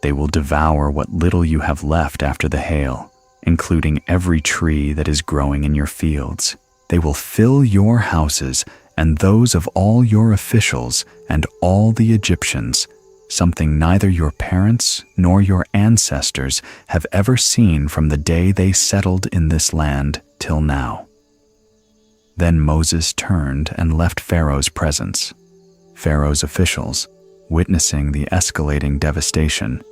They will devour what little you have left after the hail, including every tree that is growing in your fields. They will fill your houses and those of all your officials and all the Egyptians, something neither your parents nor your ancestors have ever seen from the day they settled in this land till now." Then Moses turned and left Pharaoh's presence. Pharaoh's officials, witnessing the escalating devastation,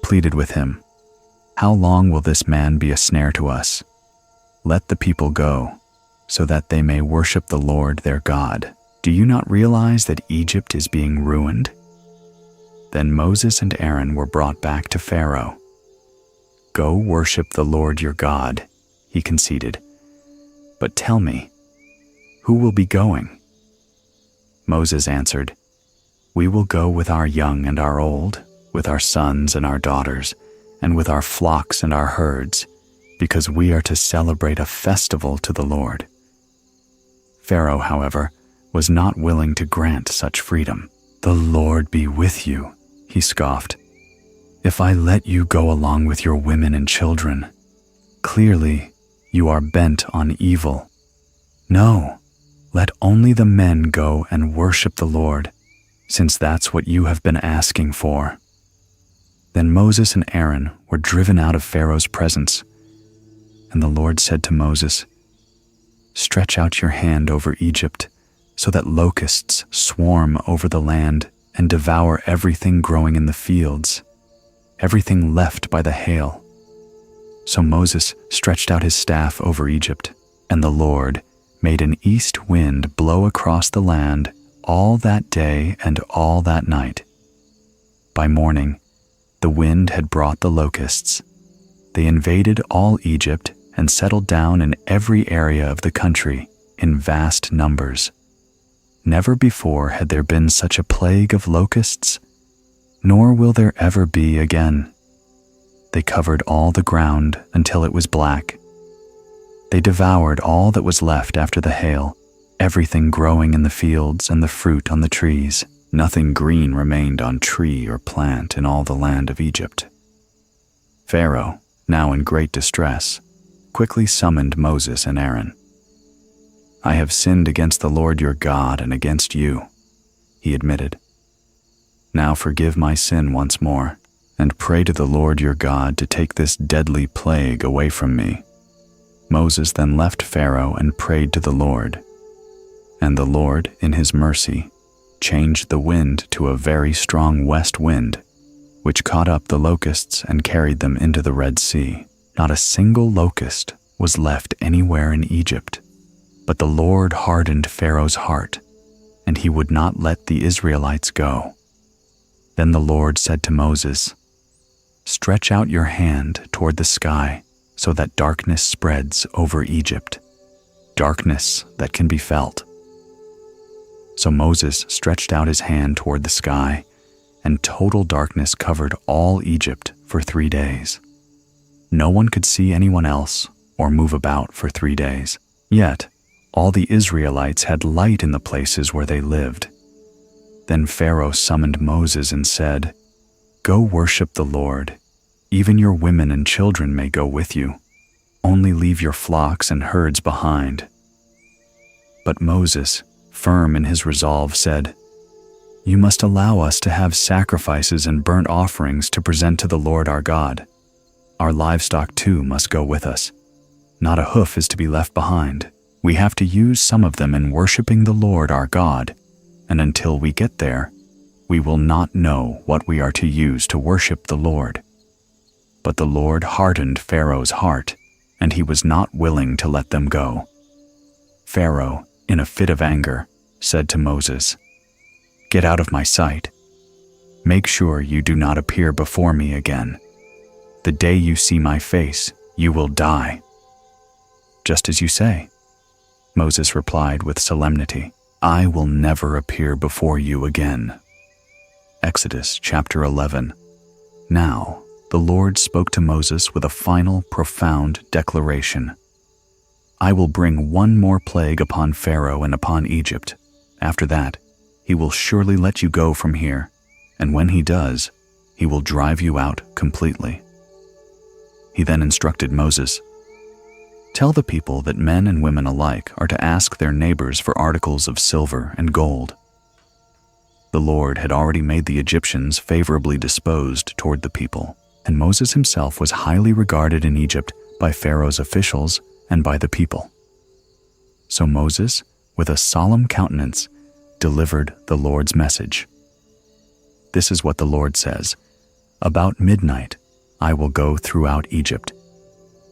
pleaded with him, "How long will this man be a snare to us? Let the people go, so that they may worship the Lord their God. Do you not realize that Egypt is being ruined?" Then Moses and Aaron were brought back to Pharaoh. "Go worship the Lord your God," he conceded. "But tell me, who will be going?" Moses answered, "We will go with our young and our old, with our sons and our daughters, and with our flocks and our herds, because we are to celebrate a festival to the Lord." Pharaoh, however, was not willing to grant such freedom. "The Lord be with you," he scoffed. "If I let you go along with your women and children, clearly you are bent on evil. No, let only the men go and worship the Lord, since that's what you have been asking for." Then Moses and Aaron were driven out of Pharaoh's presence, and the Lord said to Moses, "Stretch out your hand over Egypt, so that locusts swarm over the land and devour everything growing in the fields, everything left by the hail." So Moses stretched out his staff over Egypt, and the Lord made an east wind blow across the land all that day and all that night. By morning, the wind had brought the locusts. They invaded all Egypt and settled down in every area of the country in vast numbers. Never before had there been such a plague of locusts, nor will there ever be again. They covered all the ground until it was black. They devoured all that was left after the hail, everything growing in the fields and the fruit on the trees. Nothing green remained on tree or plant in all the land of Egypt. Pharaoh, now in great distress, quickly summoned Moses and Aaron. "I have sinned against the Lord your God and against you," he admitted. "Now forgive my sin once more, and pray to the Lord your God to take this deadly plague away from me." Moses then left Pharaoh and prayed to the Lord. And the Lord, in his mercy, changed the wind to a very strong west wind, which caught up the locusts and carried them into the Red Sea. Not a single locust was left anywhere in Egypt. But the Lord hardened Pharaoh's heart, and he would not let the Israelites go. Then the Lord said to Moses, "Stretch out your hand toward the sky so that darkness spreads over Egypt, darkness that can be felt." So Moses stretched out his hand toward the sky, and total darkness covered all Egypt for 3 days. No one could see anyone else or move about for 3 days. Yet, all the Israelites had light in the places where they lived. Then Pharaoh summoned Moses and said, "Go worship the Lord. Even your women and children may go with you. Only leave your flocks and herds behind." But Moses, firm in his resolve, said, "You must allow us to have sacrifices and burnt offerings to present to the Lord our God. Our livestock too must go with us. Not a hoof is to be left behind. We have to use some of them in worshiping the Lord our God, and until we get there, we will not know what we are to use to worship the Lord." But the Lord hardened Pharaoh's heart, and he was not willing to let them go. Pharaoh, in a fit of anger, said to Moses, "Get out of my sight. Make sure you do not appear before me again. The day you see my face, you will die." "Just as you say," Moses replied with solemnity, "I will never appear before you again." Exodus chapter 11. Now, the Lord spoke to Moses with a final, profound declaration. "I will bring one more plague upon Pharaoh and upon Egypt. After that, he will surely let you go from here, and when he does, he will drive you out completely." He then instructed Moses, "Tell the people that men and women alike are to ask their neighbors for articles of silver and gold." The Lord had already made the Egyptians favorably disposed toward the people, and Moses himself was highly regarded in Egypt by Pharaoh's officials and by the people. So Moses, with a solemn countenance, delivered the Lord's message. This is what the Lord says, "About midnight I will go throughout Egypt.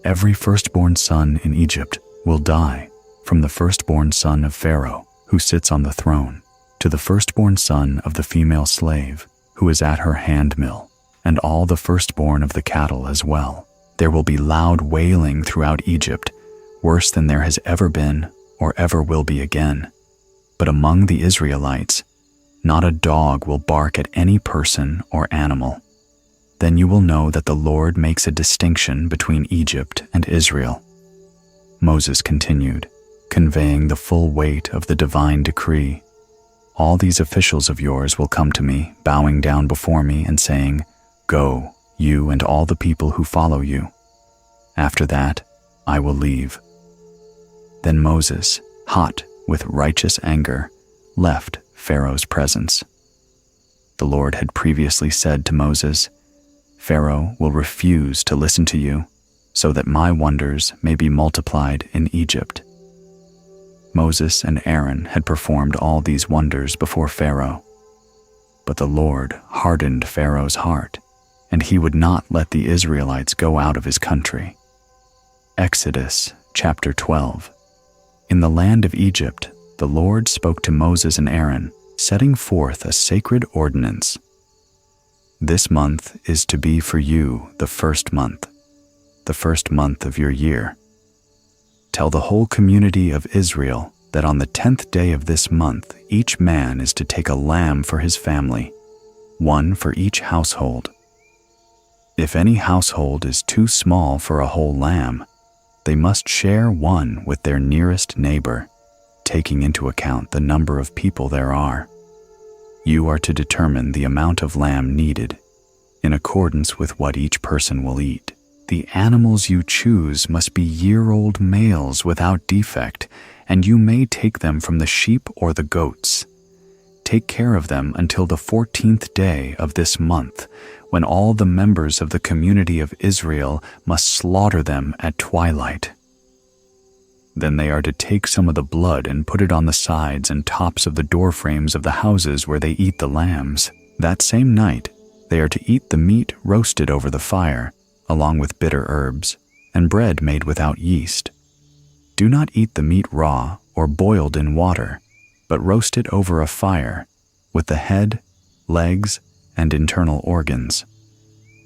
Every firstborn son in Egypt will die, from the firstborn son of Pharaoh, who sits on the throne, to the firstborn son of the female slave, who is at her handmill, and all the firstborn of the cattle as well. There will be loud wailing throughout Egypt, worse than there has ever been or ever will be again. But among the Israelites, not a dog will bark at any person or animal. Then you will know that the Lord makes a distinction between Egypt and Israel." Moses continued, conveying the full weight of the divine decree. "All these officials of yours will come to me, bowing down before me and saying, 'Go, you and all the people who follow you.' After that, I will leave." Then Moses, hot with righteous anger, left Pharaoh's presence. The Lord had previously said to Moses, "Pharaoh will refuse to listen to you, so that my wonders may be multiplied in Egypt." Moses and Aaron had performed all these wonders before Pharaoh. But the Lord hardened Pharaoh's heart, and he would not let the Israelites go out of his country. Exodus chapter 12. In the land of Egypt, the Lord spoke to Moses and Aaron, setting forth a sacred ordinance. "This month is to be for you the first month of your year. Tell the whole community of Israel that on the 10th day of this month, each man is to take a lamb for his family, one for each household. If any household is too small for a whole lamb, they must share one with their nearest neighbor, taking into account the number of people there are. You are to determine the amount of lamb needed, in accordance with what each person will eat. The animals you choose must be year-old males without defect, and you may take them from the sheep or the goats. Take care of them until the 14th day of this month, when all the members of the community of Israel must slaughter them at twilight. Then they are to take some of the blood and put it on the sides and tops of the doorframes of the houses where they eat the lambs. That same night, they are to eat the meat roasted over the fire, along with bitter herbs, and bread made without yeast. Do not eat the meat raw or boiled in water, but roast it over a fire, with the head, legs, and internal organs.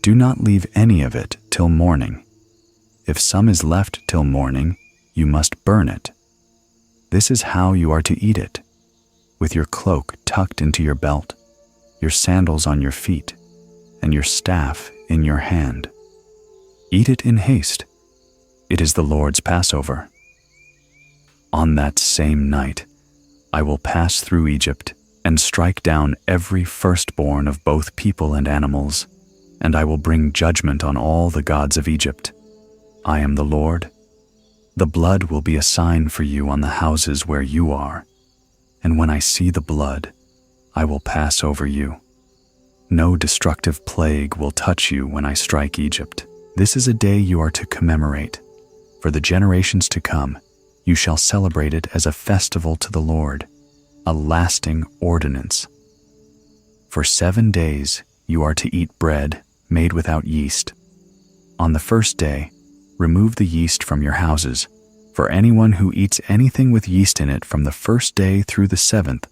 Do not leave any of it till morning. If some is left till morning, you must burn it. This is how you are to eat it, with your cloak tucked into your belt, your sandals on your feet, and your staff in your hand. Eat it in haste. It is the Lord's Passover. On that same night, I will pass through Egypt and strike down every firstborn of both people and animals, and I will bring judgment on all the gods of Egypt. I am the Lord. The blood will be a sign for you on the houses where you are, and when I see the blood, I will pass over you. No destructive plague will touch you when I strike Egypt. This is a day you are to commemorate. For the generations to come, you shall celebrate it as a festival to the Lord, a lasting ordinance. For 7 days you are to eat bread made without yeast. On the first day, remove the yeast from your houses, for anyone who eats anything with yeast in it from the first day through the 7th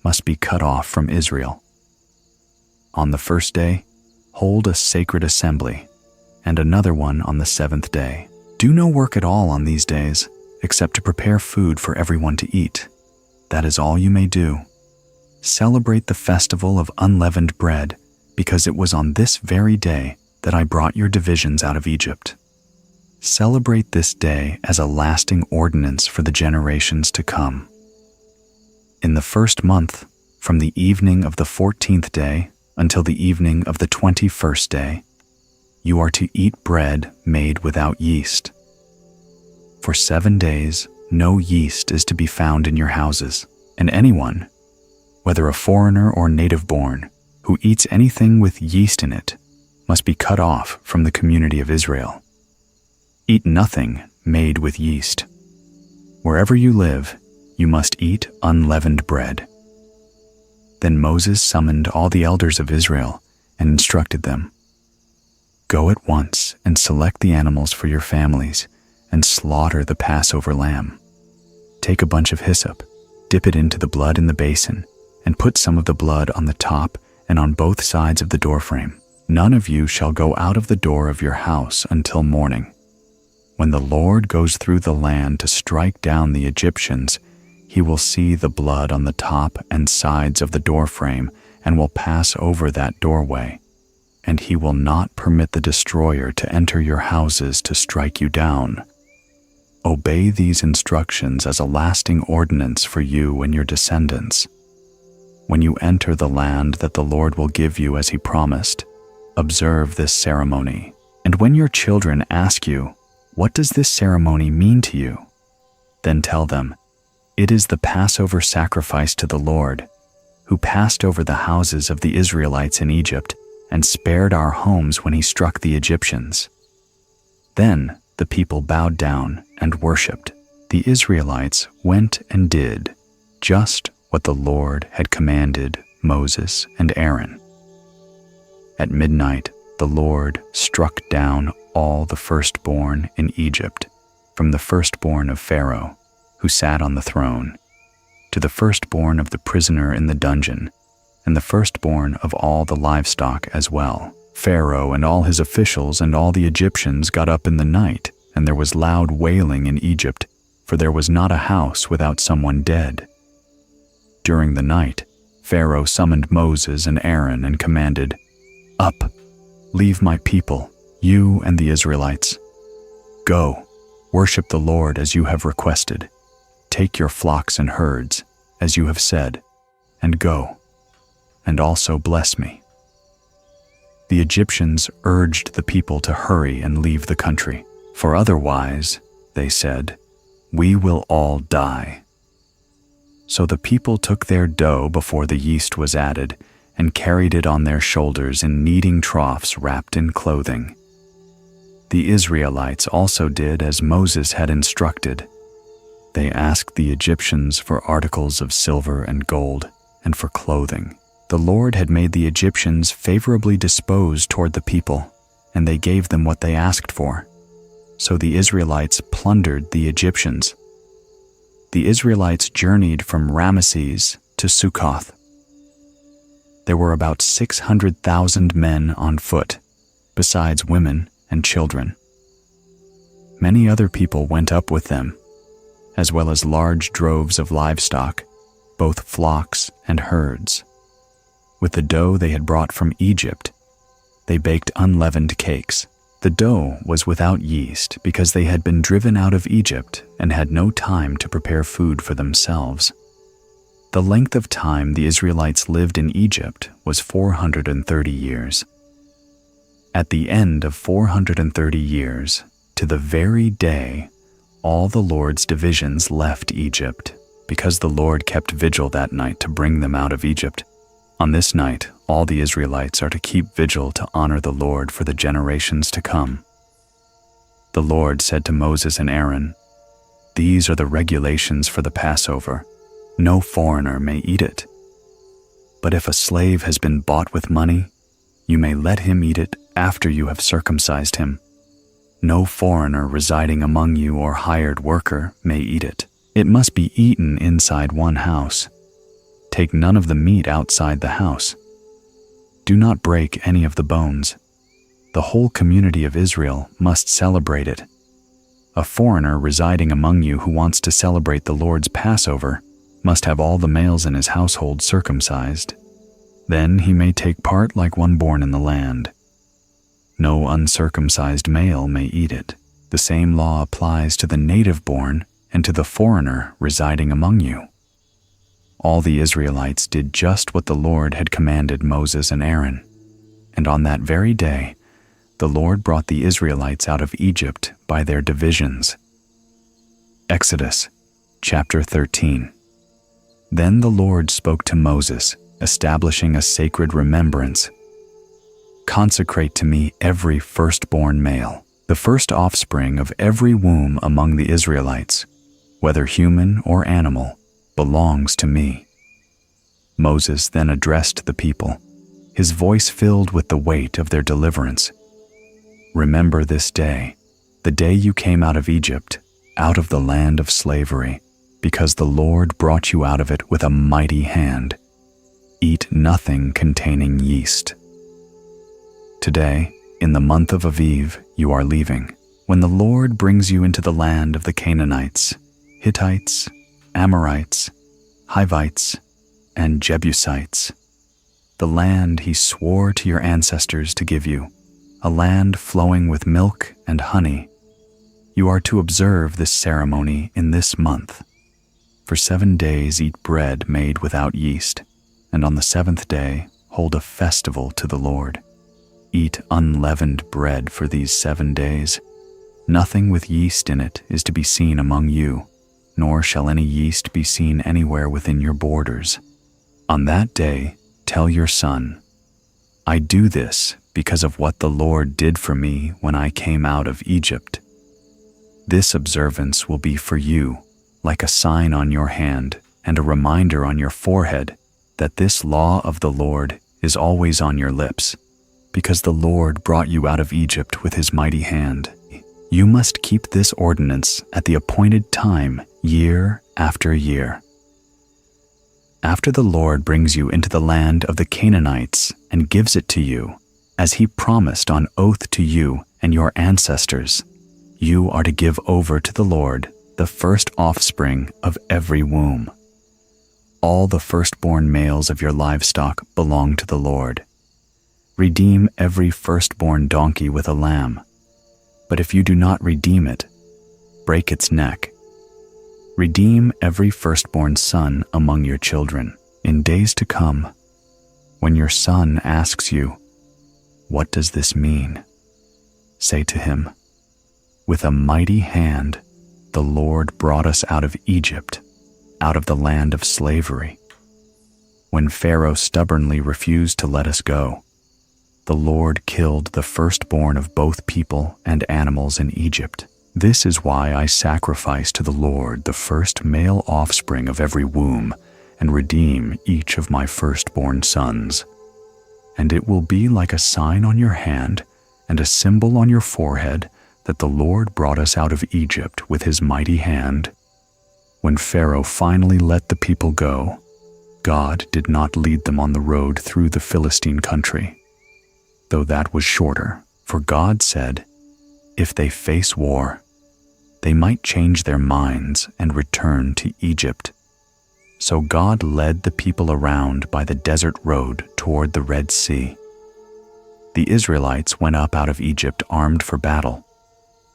must be cut off from Israel. On the first day, hold a sacred assembly, and another one on the 7th day. Do no work at all on these days, except to prepare food for everyone to eat. That is all you may do. Celebrate the festival of unleavened bread, because it was on this very day that I brought your divisions out of Egypt. Celebrate this day as a lasting ordinance for the generations to come. In the first month, from the evening of the 14th day until the evening of the 21st day, you are to eat bread made without yeast. For 7 days, no yeast is to be found in your houses, and anyone, whether a foreigner or native-born, who eats anything with yeast in it, must be cut off from the community of Israel. Eat nothing made with yeast. Wherever you live, you must eat unleavened bread. Then Moses summoned all the elders of Israel and instructed them, "Go at once and select the animals for your families and slaughter the Passover lamb. Take a bunch of hyssop, dip it into the blood in the basin, and put some of the blood on the top and on both sides of the doorframe. None of you shall go out of the door of your house until morning. When the Lord goes through the land to strike down the Egyptians, he will see the blood on the top and sides of the doorframe and will pass over that doorway. And he will not permit the destroyer to enter your houses to strike you down. Obey these instructions as a lasting ordinance for you and your descendants. When you enter the land that the Lord will give you as he promised, observe this ceremony. And when your children ask you, "What does this ceremony mean to you?" then tell them, "It is the Passover sacrifice to the Lord, who passed over the houses of the Israelites in Egypt and spared our homes when he struck the Egyptians." Then the people bowed down and worshipped. The Israelites went and did just what the Lord had commanded Moses and Aaron. At midnight, the Lord struck down all the firstborn in Egypt, from the firstborn of Pharaoh, who sat on the throne, to the firstborn of the prisoner in the dungeon, and the firstborn of all the livestock as well. Pharaoh and all his officials and all the Egyptians got up in the night, and there was loud wailing in Egypt, for there was not a house without someone dead. During the night, Pharaoh summoned Moses and Aaron and commanded, "Up, leave my people, you and the Israelites. Go, worship the Lord as you have requested. Take your flocks and herds, as you have said, and go, and also bless me." The Egyptians urged the people to hurry and leave the country, for otherwise, they said, "We will all die." So the people took their dough before the yeast was added and carried it on their shoulders in kneading troughs wrapped in clothing. The Israelites also did as Moses had instructed. They asked the Egyptians for articles of silver and gold and for clothing. The Lord had made the Egyptians favorably disposed toward the people, and they gave them what they asked for. So the Israelites plundered the Egyptians. The Israelites journeyed from Ramesses to Succoth. There were about 600,000 men on foot, besides women and children. Many other people went up with them, as well as large droves of livestock, both flocks and herds. With the dough they had brought from Egypt, they baked unleavened cakes. The dough was without yeast because they had been driven out of Egypt and had no time to prepare food for themselves. The length of time the Israelites lived in Egypt was 430 years. At the end of 430 years, to the very day, all the Lord's divisions left Egypt, because the Lord kept vigil that night to bring them out of Egypt. On this night, all the Israelites are to keep vigil to honor the Lord for the generations to come. The Lord said to Moses and Aaron, "These are the regulations for the Passover. No foreigner may eat it. But if a slave has been bought with money, you may let him eat it after you have circumcised him. No foreigner residing among you or hired worker may eat it. It must be eaten inside one house. Take none of the meat outside the house. Do not break any of the bones. The whole community of Israel must celebrate it. A foreigner residing among you who wants to celebrate the Lord's Passover must have all the males in his household circumcised. Then he may take part like one born in the land. No uncircumcised male may eat it. The same law applies to the native-born and to the foreigner residing among you." All the Israelites did just what the Lord had commanded Moses and Aaron. And on that very day, the Lord brought the Israelites out of Egypt by their divisions. Exodus chapter 13. Then the Lord spoke to Moses, establishing a sacred remembrance. "Consecrate to me every firstborn male, the first offspring of every womb among the Israelites, whether human or animal, belongs to me." Moses then addressed the people, his voice filled with the weight of their deliverance. "Remember this day, the day you came out of Egypt, out of the land of slavery, because the Lord brought you out of it with a mighty hand. Eat nothing containing yeast. Today, in the month of Aviv, you are leaving, when the Lord brings you into the land of the Canaanites, Hittites, Amorites, Hivites, and Jebusites, the land he swore to your ancestors to give you, a land flowing with milk and honey. You are to observe this ceremony in this month. For 7 days eat bread made without yeast, and on the 7th day hold a festival to the Lord. Eat unleavened bread for these 7 days. Nothing with yeast in it is to be seen among you, nor shall any yeast be seen anywhere within your borders. On that day, tell your son, I do this because of what the Lord did for me when I came out of Egypt. This observance will be for you, like a sign on your hand and a reminder on your forehead that this law of the Lord is always on your lips, because the Lord brought you out of Egypt with his mighty hand. You must keep this ordinance at the appointed time, year after year. After the Lord brings you into the land of the Canaanites and gives it to you, as he promised on oath to you and your ancestors, you are to give over to the Lord the first offspring of every womb. All the firstborn males of your livestock belong to the Lord. Redeem every firstborn donkey with a lamb, but if you do not redeem it, break its neck. Redeem every firstborn son among your children. In days to come, when your son asks you, "What does this mean?" say to him, "With a mighty hand, the Lord brought us out of Egypt, out of the land of slavery. When Pharaoh stubbornly refused to let us go, the Lord killed the firstborn of both people and animals in Egypt. This is why I sacrifice to the Lord the first male offspring of every womb and redeem each of my firstborn sons. And it will be like a sign on your hand and a symbol on your forehead that the Lord brought us out of Egypt with his mighty hand." When Pharaoh finally let the people go, God did not lead them on the road through the Philistine country, though that was shorter, for God said, if they face war, they might change their minds and return to Egypt. So God led the people around by the desert road toward the Red Sea. The Israelites went up out of Egypt armed for battle.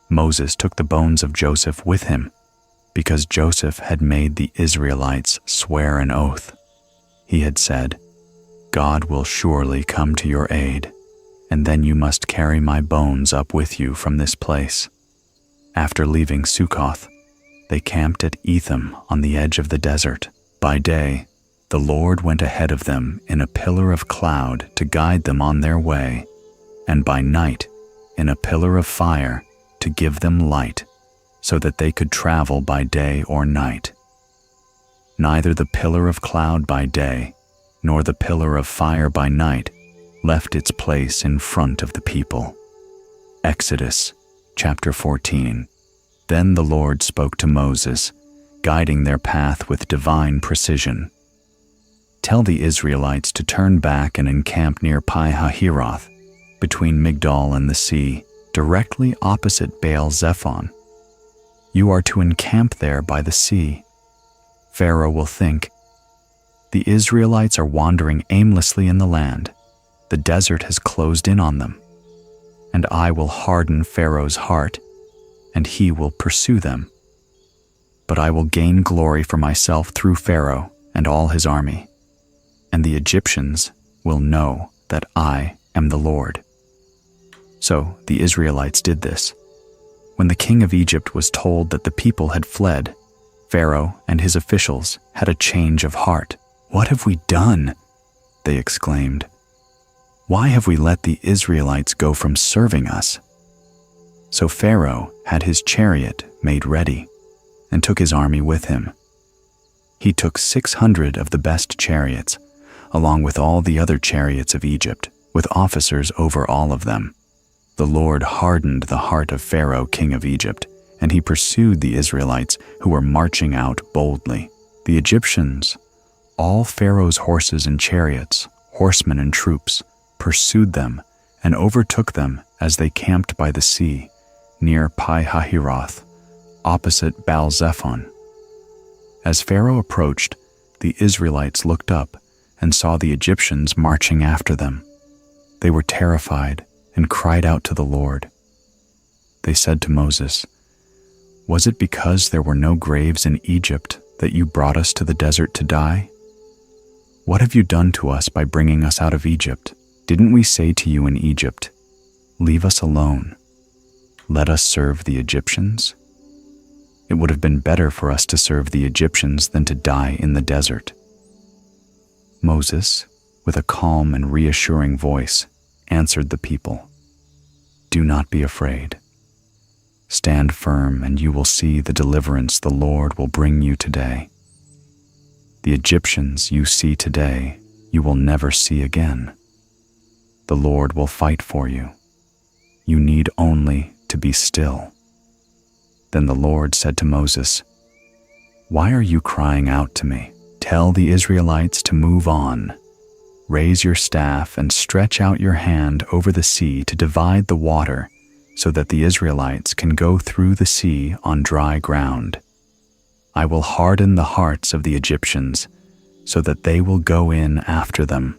Moses took the bones of Joseph with him, because Joseph had made the Israelites swear an oath. He had said, "God will surely come to your aid, and then you must carry my bones up with you from this place." After leaving Succoth, they camped at Etham on the edge of the desert. By day, the Lord went ahead of them in a pillar of cloud to guide them on their way, and by night, in a pillar of fire to give them light, so that they could travel by day or night. Neither the pillar of cloud by day, nor the pillar of fire by night left its place in front of the people. Exodus chapter 14. Then the Lord spoke to Moses, guiding their path with divine precision. "Tell the Israelites to turn back and encamp near Pi-hahiroth, between Migdol and the sea, directly opposite Baal-zephon. You are to encamp there by the sea. Pharaoh will think, the Israelites are wandering aimlessly in the land. The desert has closed in on them. And I will harden Pharaoh's heart, and he will pursue them. But I will gain glory for myself through Pharaoh and all his army, and the Egyptians will know that I am the Lord." So the Israelites did this. When the king of Egypt was told that the people had fled, Pharaoh and his officials had a change of heart. "What have we done?" they exclaimed. "Why have we let the Israelites go from serving us?" So Pharaoh had his chariot made ready and took his army with him. He took 600 of the best chariots, along with all the other chariots of Egypt, with officers over all of them. The Lord hardened the heart of Pharaoh, king of Egypt, and he pursued the Israelites who were marching out boldly. The Egyptians All Pharaoh's horses and chariots, horsemen and troops, pursued them and overtook them as they camped by the sea, near Pi-hahiroth, opposite Baal-zephon. As Pharaoh approached, the Israelites looked up and saw the Egyptians marching after them. They were terrified and cried out to the Lord. They said to Moses, "Was it because there were no graves in Egypt that you brought us to the desert to die? What have you done to us by bringing us out of Egypt? Didn't we say to you in Egypt, 'Leave us alone. Let us serve the Egyptians'? It would have been better for us to serve the Egyptians than to die in the desert." Moses, with a calm and reassuring voice, answered the people, "Do not be afraid. Stand firm, and you will see the deliverance the Lord will bring you today. The Egyptians you see today, you will never see again. The Lord will fight for you. You need only to be still." Then the Lord said to Moses, "Why are you crying out to me? Tell the Israelites to move on. Raise your staff and stretch out your hand over the sea to divide the water, so that the Israelites can go through the sea on dry ground. I will harden the hearts of the Egyptians, so that they will go in after them.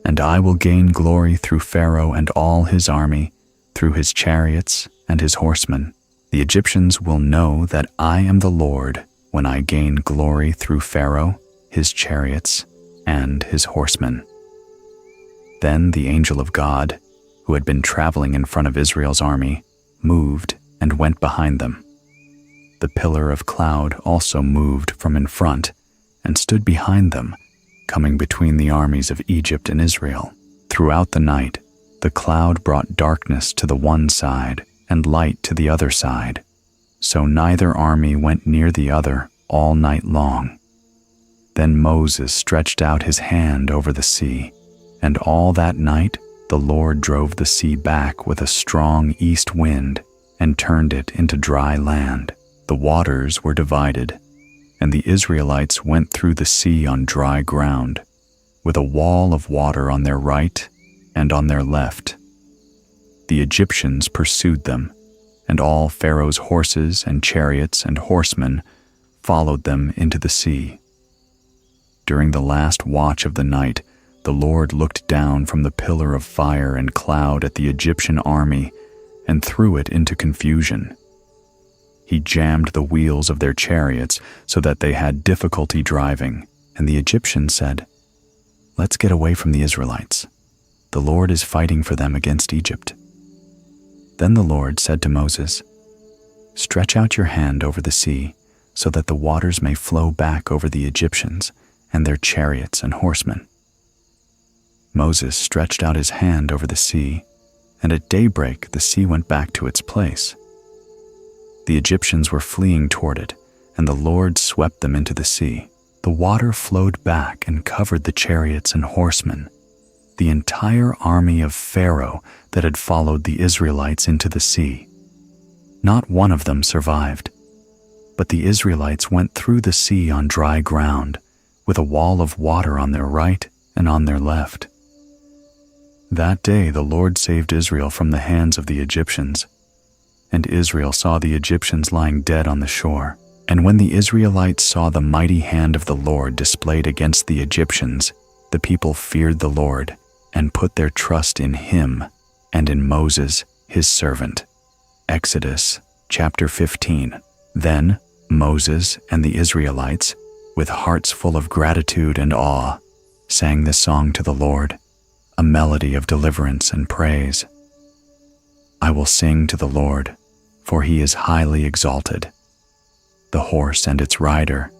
And I will gain glory through Pharaoh and all his army, through his chariots and his horsemen. The Egyptians will know that I am the Lord when I gain glory through Pharaoh, his chariots, and his horsemen." Then the angel of God, who had been traveling in front of Israel's army, moved and went behind them. The pillar of cloud also moved from in front and stood behind them, coming between the armies of Egypt and Israel. Throughout the night, the cloud brought darkness to the one side and light to the other side, so neither army went near the other all night long. Then Moses stretched out his hand over the sea, and all that night the Lord drove the sea back with a strong east wind and turned it into dry land. The waters were divided, and the Israelites went through the sea on dry ground, with a wall of water on their right and on their left. The Egyptians pursued them, and all Pharaoh's horses and chariots and horsemen followed them into the sea. During the last watch of the night, the Lord looked down from the pillar of fire and cloud at the Egyptian army and threw it into confusion. He jammed the wheels of their chariots so that they had difficulty driving, and the Egyptians said, "Let's get away from the Israelites. The Lord is fighting for them against Egypt." Then the Lord said to Moses, "Stretch out your hand over the sea so that the waters may flow back over the Egyptians and their chariots and horsemen." Moses stretched out his hand over the sea, and at daybreak the sea went back to its place. The Egyptians were fleeing toward it, and the Lord swept them into the sea. The water flowed back and covered the chariots and horsemen, the entire army of Pharaoh that had followed the Israelites into the sea. Not one of them survived, but the Israelites went through the sea on dry ground, with a wall of water on their right and on their left. That day the Lord saved Israel from the hands of the Egyptians, and Israel saw the Egyptians lying dead on the shore. And when the Israelites saw the mighty hand of the Lord displayed against the Egyptians, the people feared the Lord and put their trust in him and in Moses, his servant. Exodus chapter 15. Then Moses and the Israelites, with hearts full of gratitude and awe, sang this song to the Lord, a melody of deliverance and praise. I will sing to the Lord, for he is highly exalted. The horse and its rider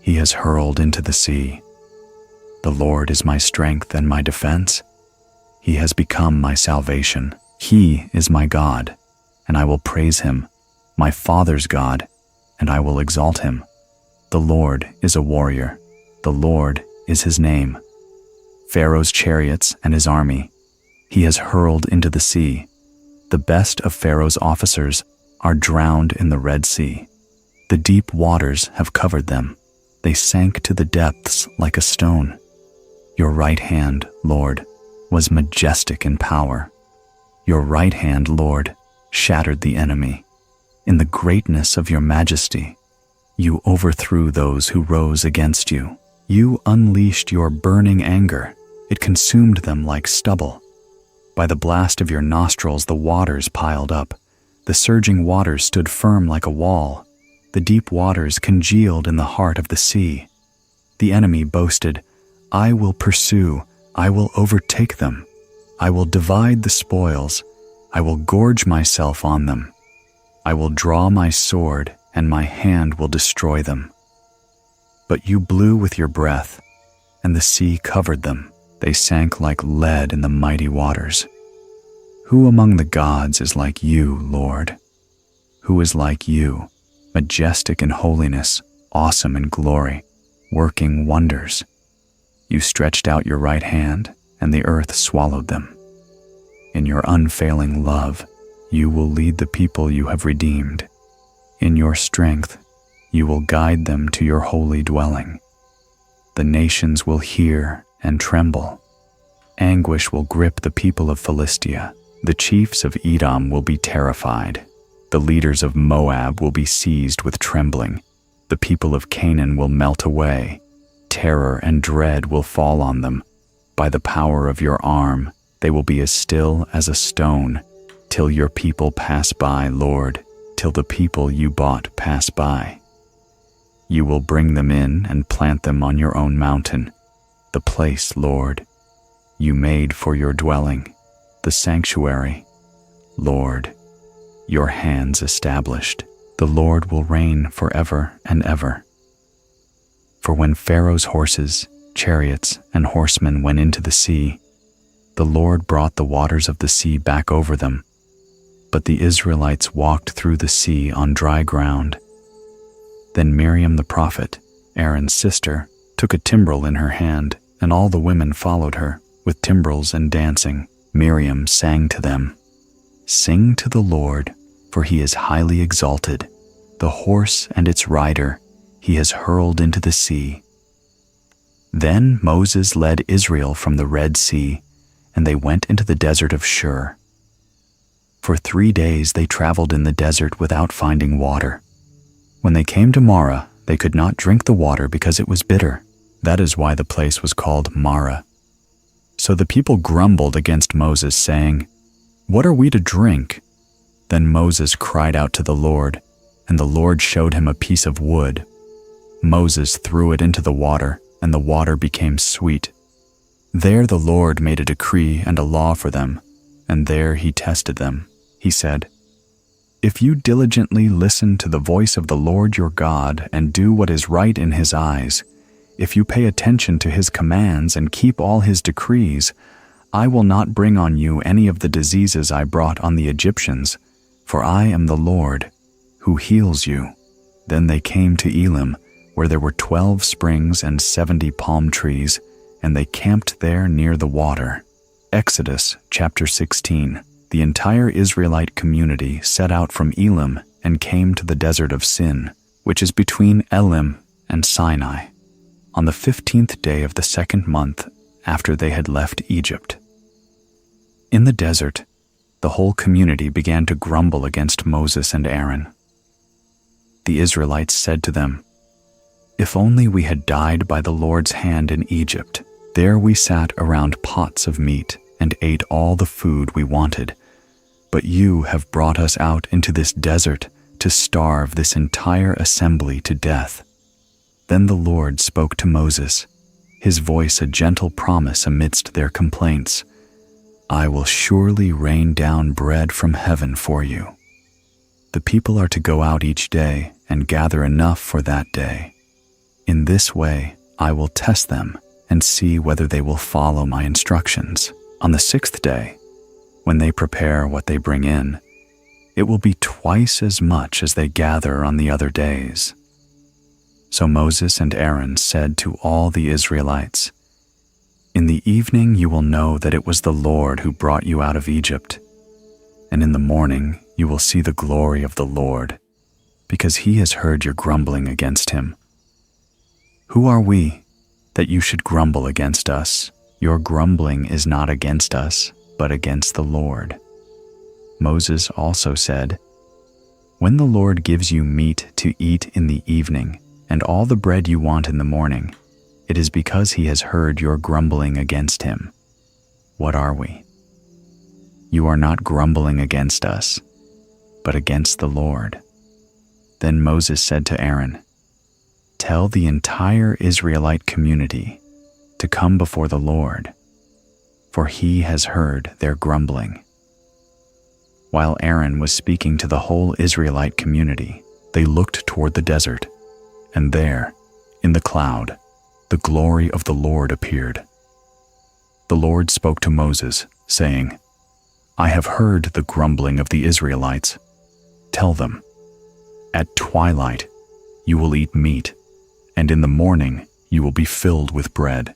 he has hurled into the sea. The Lord is my strength and my defense. He has become my salvation. He is my God, and I will praise him, my father's God, and I will exalt him. The Lord is a warrior. The Lord is his name. Pharaoh's chariots and his army he has hurled into the sea. The best of Pharaoh's officers are drowned in the Red Sea. The deep waters have covered them. They sank to the depths like a stone. Your right hand, Lord, was majestic in power. Your right hand, Lord, shattered the enemy. In the greatness of your majesty, you overthrew those who rose against you. You unleashed your burning anger. It consumed them like stubble. By the blast of your nostrils, the waters piled up. The surging waters stood firm like a wall. The deep waters congealed in the heart of the sea. The enemy boasted, I will pursue, I will overtake them. I will divide the spoils. I will gorge myself on them. I will draw my sword, and my hand will destroy them. But you blew with your breath, and the sea covered them. They sank like lead in the mighty waters. Who among the gods is like you, Lord? Who is like you, majestic in holiness, awesome in glory, working wonders? You stretched out your right hand, and the earth swallowed them. In your unfailing love, you will lead the people you have redeemed. In your strength, you will guide them to your holy dwelling. The nations will hear and tremble. Anguish will grip the people of Philistia. The chiefs of Edom will be terrified. The leaders of Moab will be seized with trembling. The people of Canaan will melt away. Terror and dread will fall on them. By the power of your arm, they will be as still as a stone, till your people pass by, Lord, till the people you bought pass by. You will bring them in and plant them on your own mountain, the place, Lord, you made for your dwelling, the sanctuary, Lord, your hands established. The Lord will reign forever and ever. For when Pharaoh's horses, chariots, and horsemen went into the sea, the Lord brought the waters of the sea back over them. But the Israelites walked through the sea on dry ground. Then Miriam the prophet, Aaron's sister, took a timbrel in her hand, and all the women followed her, with timbrels and dancing. Miriam sang to them, Sing to the Lord, for he is highly exalted. The horse and its rider he has hurled into the sea. Then Moses led Israel from the Red Sea, and they went into the desert of Shur. For 3 days they traveled in the desert without finding water. When they came to Marah, they could not drink the water because it was bitter. That is why the place was called Marah. So the people grumbled against Moses, saying, What are we to drink? Then Moses cried out to the Lord, and the Lord showed him a piece of wood. Moses threw it into the water, and the water became sweet. There the Lord made a decree and a law for them, and there he tested them. He said, If you diligently listen to the voice of the Lord your God and do what is right in his eyes, if you pay attention to his commands and keep all his decrees, I will not bring on you any of the diseases I brought on the Egyptians, for I am the Lord, who heals you. Then they came to Elim, where there were 12 springs and 70 palm trees, and they camped there near the water. Exodus chapter 16. The entire Israelite community set out from Elim and came to the desert of Sin, which is between Elim and Sinai, on the 15th day of the 2nd month after they had left Egypt. In the desert, the whole community began to grumble against Moses and Aaron. The Israelites said to them, If only we had died by the Lord's hand in Egypt. There we sat around pots of meat and ate all the food we wanted. But you have brought us out into this desert to starve this entire assembly to death. Then the Lord spoke to Moses, his voice a gentle promise amidst their complaints. I will surely rain down bread from heaven for you. The people are to go out each day and gather enough for that day. In this way, I will test them and see whether they will follow my instructions. On the 6th day, when they prepare what they bring in, it will be twice as much as they gather on the other days. So Moses and Aaron said to all the Israelites, In the evening you will know that it was the Lord who brought you out of Egypt, and in the morning you will see the glory of the Lord, because he has heard your grumbling against him. "Who are we that you should grumble against us? Your grumbling is not against us, but against the Lord." Moses also said, "When the Lord gives you meat to eat in the evening, and all the bread you want in the morning, it is because he has heard your grumbling against him. What are we? You are not grumbling against us, but against the Lord." Then Moses said to Aaron, "Tell the entire Israelite community to come before the Lord, for he has heard their grumbling." While Aaron was speaking to the whole Israelite community, they looked toward the desert, and there, in the cloud, the glory of the Lord appeared. The Lord spoke to Moses, saying, "I have heard the grumbling of the Israelites. Tell them, at twilight you will eat meat, and in the morning you will be filled with bread.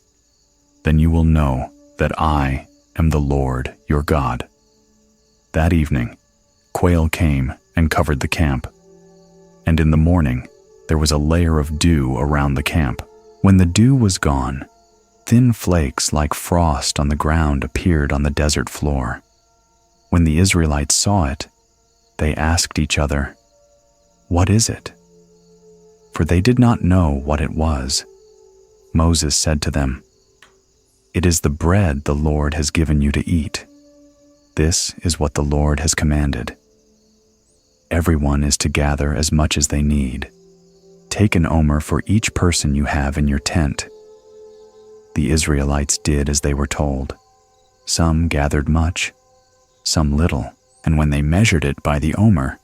Then you will know that I am the Lord your God." That evening, quail came and covered the camp, and in the morning there was a layer of dew around the camp. When the dew was gone, thin flakes like frost on the ground appeared on the desert floor. When the Israelites saw it, they asked each other, "What is it?" For they did not know what it was. Moses said to them, "It is the bread the Lord has given you to eat. This is what the Lord has commanded. Everyone is to gather as much as they need. Take an omer for each person you have in your tent." The Israelites did as they were told. Some gathered much, some little, and when they measured it by the omer,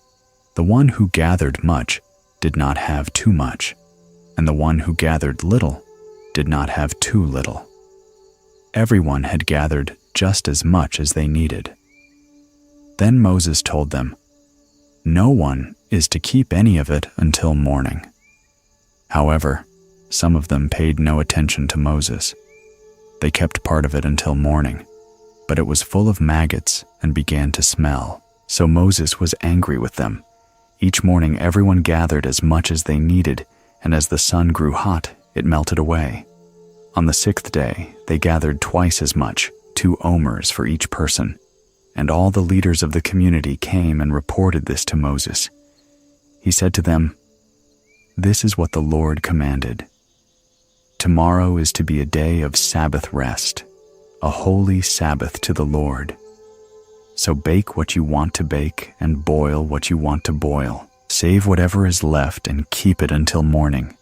the one who gathered much did not have too much, and the one who gathered little did not have too little. Everyone had gathered just as much as they needed. Then Moses told them, "No one is to keep any of it until morning." However, some of them paid no attention to Moses. They kept part of it until morning, but it was full of maggots and began to smell. So Moses was angry with them. Each morning everyone gathered as much as they needed, and as the sun grew hot, it melted away. On the 6th day, they gathered twice as much, 2 omers for each person, and all the leaders of the community came and reported this to Moses. He said to them, "This is what the Lord commanded. Tomorrow is to be a day of Sabbath rest, a holy Sabbath to the Lord. So bake what you want to bake and boil what you want to boil. Save whatever is left and keep it until morning."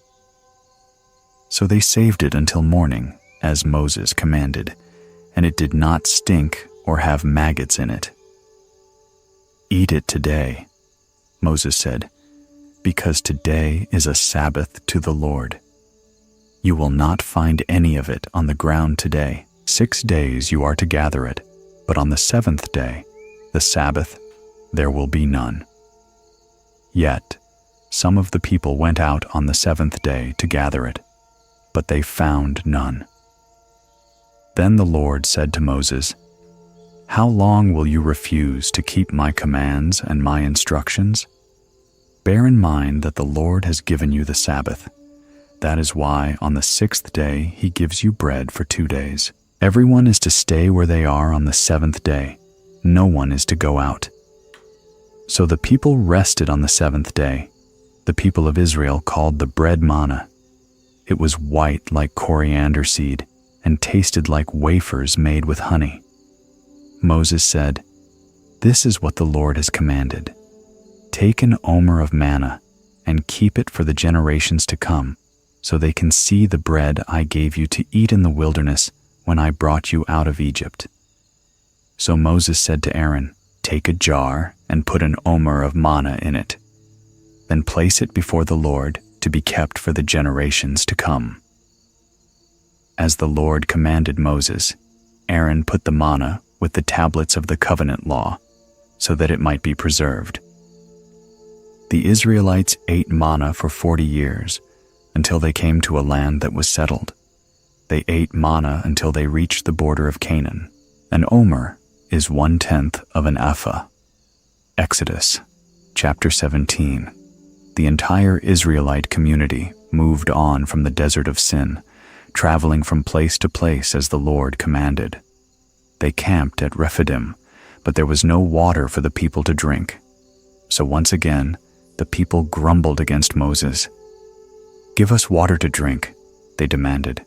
So they saved it until morning, as Moses commanded, and it did not stink or have maggots in it. "Eat it today," Moses said, "because today is a Sabbath to the Lord. You will not find any of it on the ground today. 6 days you are to gather it, but on the 7th day, the Sabbath, there will be none." Yet some of the people went out on the 7th day to gather it, but they found none. Then the Lord said to Moses, "How long will you refuse to keep my commands and my instructions? Bear in mind that the Lord has given you the Sabbath. That is why on the 6th day he gives you bread for 2 days. Everyone is to stay where they are on the 7th day. No one is to go out." So the people rested on the 7th day. The people of Israel called the bread manna. It was white like coriander seed and tasted like wafers made with honey. Moses said, "This is what the Lord has commanded. Take an omer of manna and keep it for the generations to come, so they can see the bread I gave you to eat in the wilderness when I brought you out of Egypt." So Moses said to Aaron, "Take a jar and put an omer of manna in it. Then place it before the Lord to be kept for the generations to come." As the Lord commanded Moses, Aaron put the manna with the tablets of the covenant law, so that it might be preserved. The Israelites ate manna for 40 years, until they came to a land that was settled. They ate manna until they reached the border of Canaan. An omer is 1/10 of an ephah. Exodus chapter 17. The entire Israelite community moved on from the desert of Sin, traveling from place to place as the Lord commanded. They camped at Rephidim, but there was no water for the people to drink. So once again, the people grumbled against Moses. "Give us water to drink," they demanded.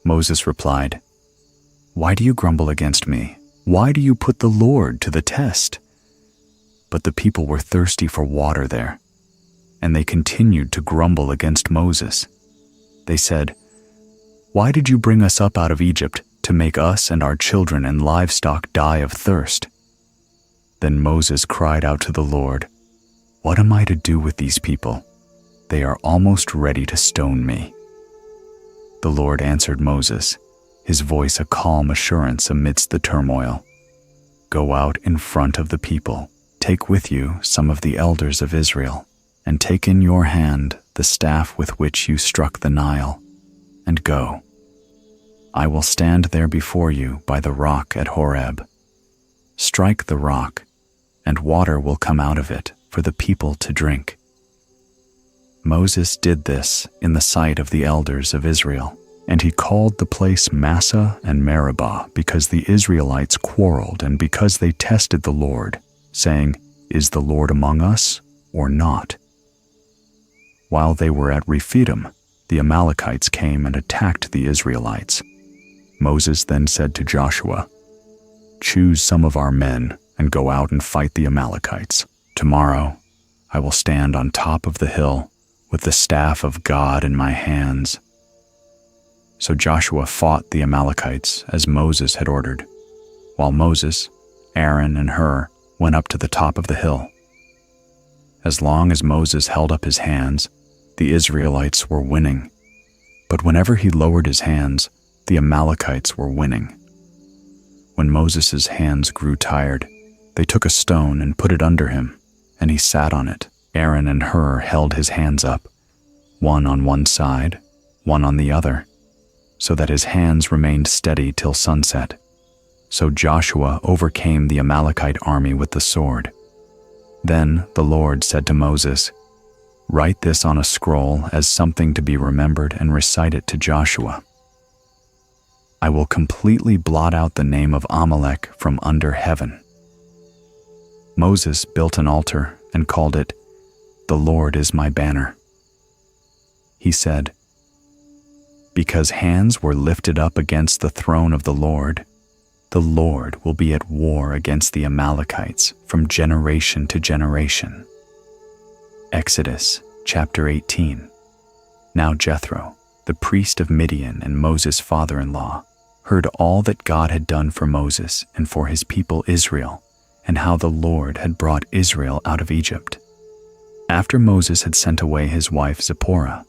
Moses replied, "Why do you grumble against me? Why do you put the Lord to the test?" But the people were thirsty for water there, and they continued to grumble against Moses. They said, "Why did you bring us up out of Egypt to make us and our children and livestock die of thirst?" Then Moses cried out to the Lord, "What am I to do with these people? They are almost ready to stone me." The Lord answered Moses, his voice a calm assurance amidst the turmoil. "Go out in front of the people. Take with you some of the elders of Israel, and take in your hand the staff with which you struck the Nile, and go. I will stand there before you by the rock at Horeb. Strike the rock, and water will come out of it for the people to drink." Moses did this in the sight of the elders of Israel, and he called the place Massah and Meribah because the Israelites quarreled and because they tested the Lord, saying, "Is the Lord among us or not?" While they were at Rephidim, the Amalekites came and attacked the Israelites. Moses then said to Joshua, "Choose some of our men and go out and fight the Amalekites. Tomorrow I will stand on top of the hill with the staff of God in my hands." So Joshua fought the Amalekites as Moses had ordered, while Moses, Aaron, and Hur went up to the top of the hill. As long as Moses held up his hands, the Israelites were winning, but whenever he lowered his hands, the Amalekites were winning. When Moses' hands grew tired, they took a stone and put it under him, and he sat on it. Aaron and Hur held his hands up, one on one side, one on the other, so that his hands remained steady till sunset. So Joshua overcame the Amalekite army with the sword. Then the Lord said to Moses, "Write this on a scroll as something to be remembered and recite it to Joshua. I will completely blot out the name of Amalek from under heaven." Moses built an altar and called it, "The Lord is my banner." He said, "Because hands were lifted up against the throne of the Lord will be at war against the Amalekites from generation to generation." Exodus chapter 18. Now Jethro, the priest of Midian and Moses' father-in-law, heard all that God had done for Moses and for his people Israel, and how the Lord had brought Israel out of Egypt. After Moses had sent away his wife Zipporah,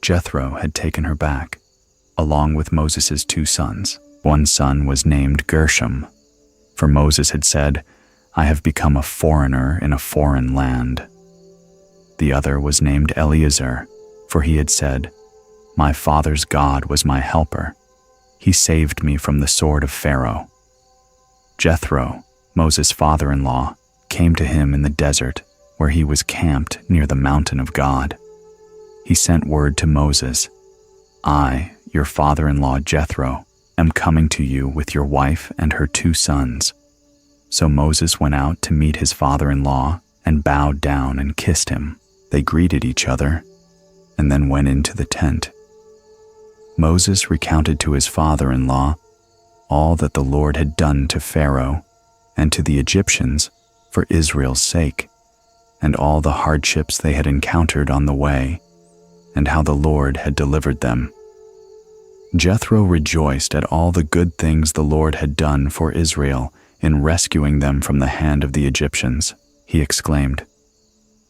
Jethro had taken her back, along with Moses' 2 sons. One son was named Gershom, for Moses had said, "I have become a foreigner in a foreign land." The other was named Eleazar, for he had said, "My father's God was my helper. He saved me from the sword of Pharaoh." Jethro, Moses' father-in-law, came to him in the desert, where he was camped near the mountain of God. He sent word to Moses, "I, your father-in-law Jethro, am coming to you with your wife and her 2 sons." So Moses went out to meet his father-in-law and bowed down and kissed him. They greeted each other and then went into the tent. Moses recounted to his father-in-law all that the Lord had done to Pharaoh and to the Egyptians for Israel's sake, and all the hardships they had encountered on the way, and how the Lord had delivered them. Jethro rejoiced at all the good things the Lord had done for Israel in rescuing them from the hand of the Egyptians. He exclaimed,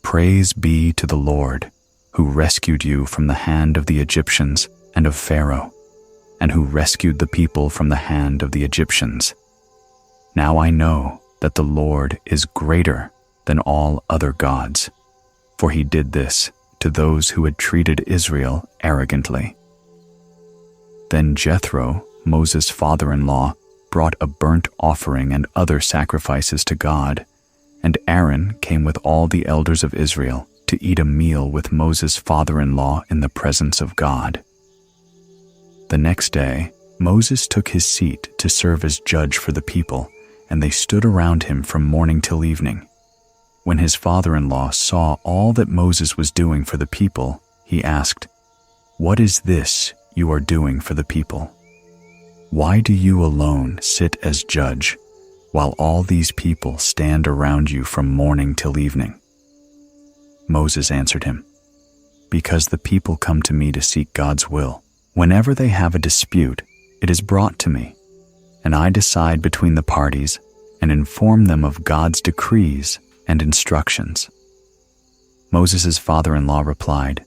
"Praise be to the Lord, who rescued you from the hand of the Egyptians and of Pharaoh, and who rescued the people from the hand of the Egyptians. Now I know that the Lord is greater than all other gods, for he did this to those who had treated Israel arrogantly." Then Jethro, Moses' father-in-law, brought a burnt offering and other sacrifices to God, and Aaron came with all the elders of Israel to eat a meal with Moses' father-in-law in the presence of God. The next day, Moses took his seat to serve as judge for the people, and they stood around him from morning till evening. When his father-in-law saw all that Moses was doing for the people, he asked, "What is this you are doing for the people? Why do you alone sit as judge, while all these people stand around you from morning till evening?" Moses answered him, "Because the people come to me to seek God's will. Whenever they have a dispute, it is brought to me, and I decide between the parties and inform them of God's decrees and instructions." Moses' father-in-law replied,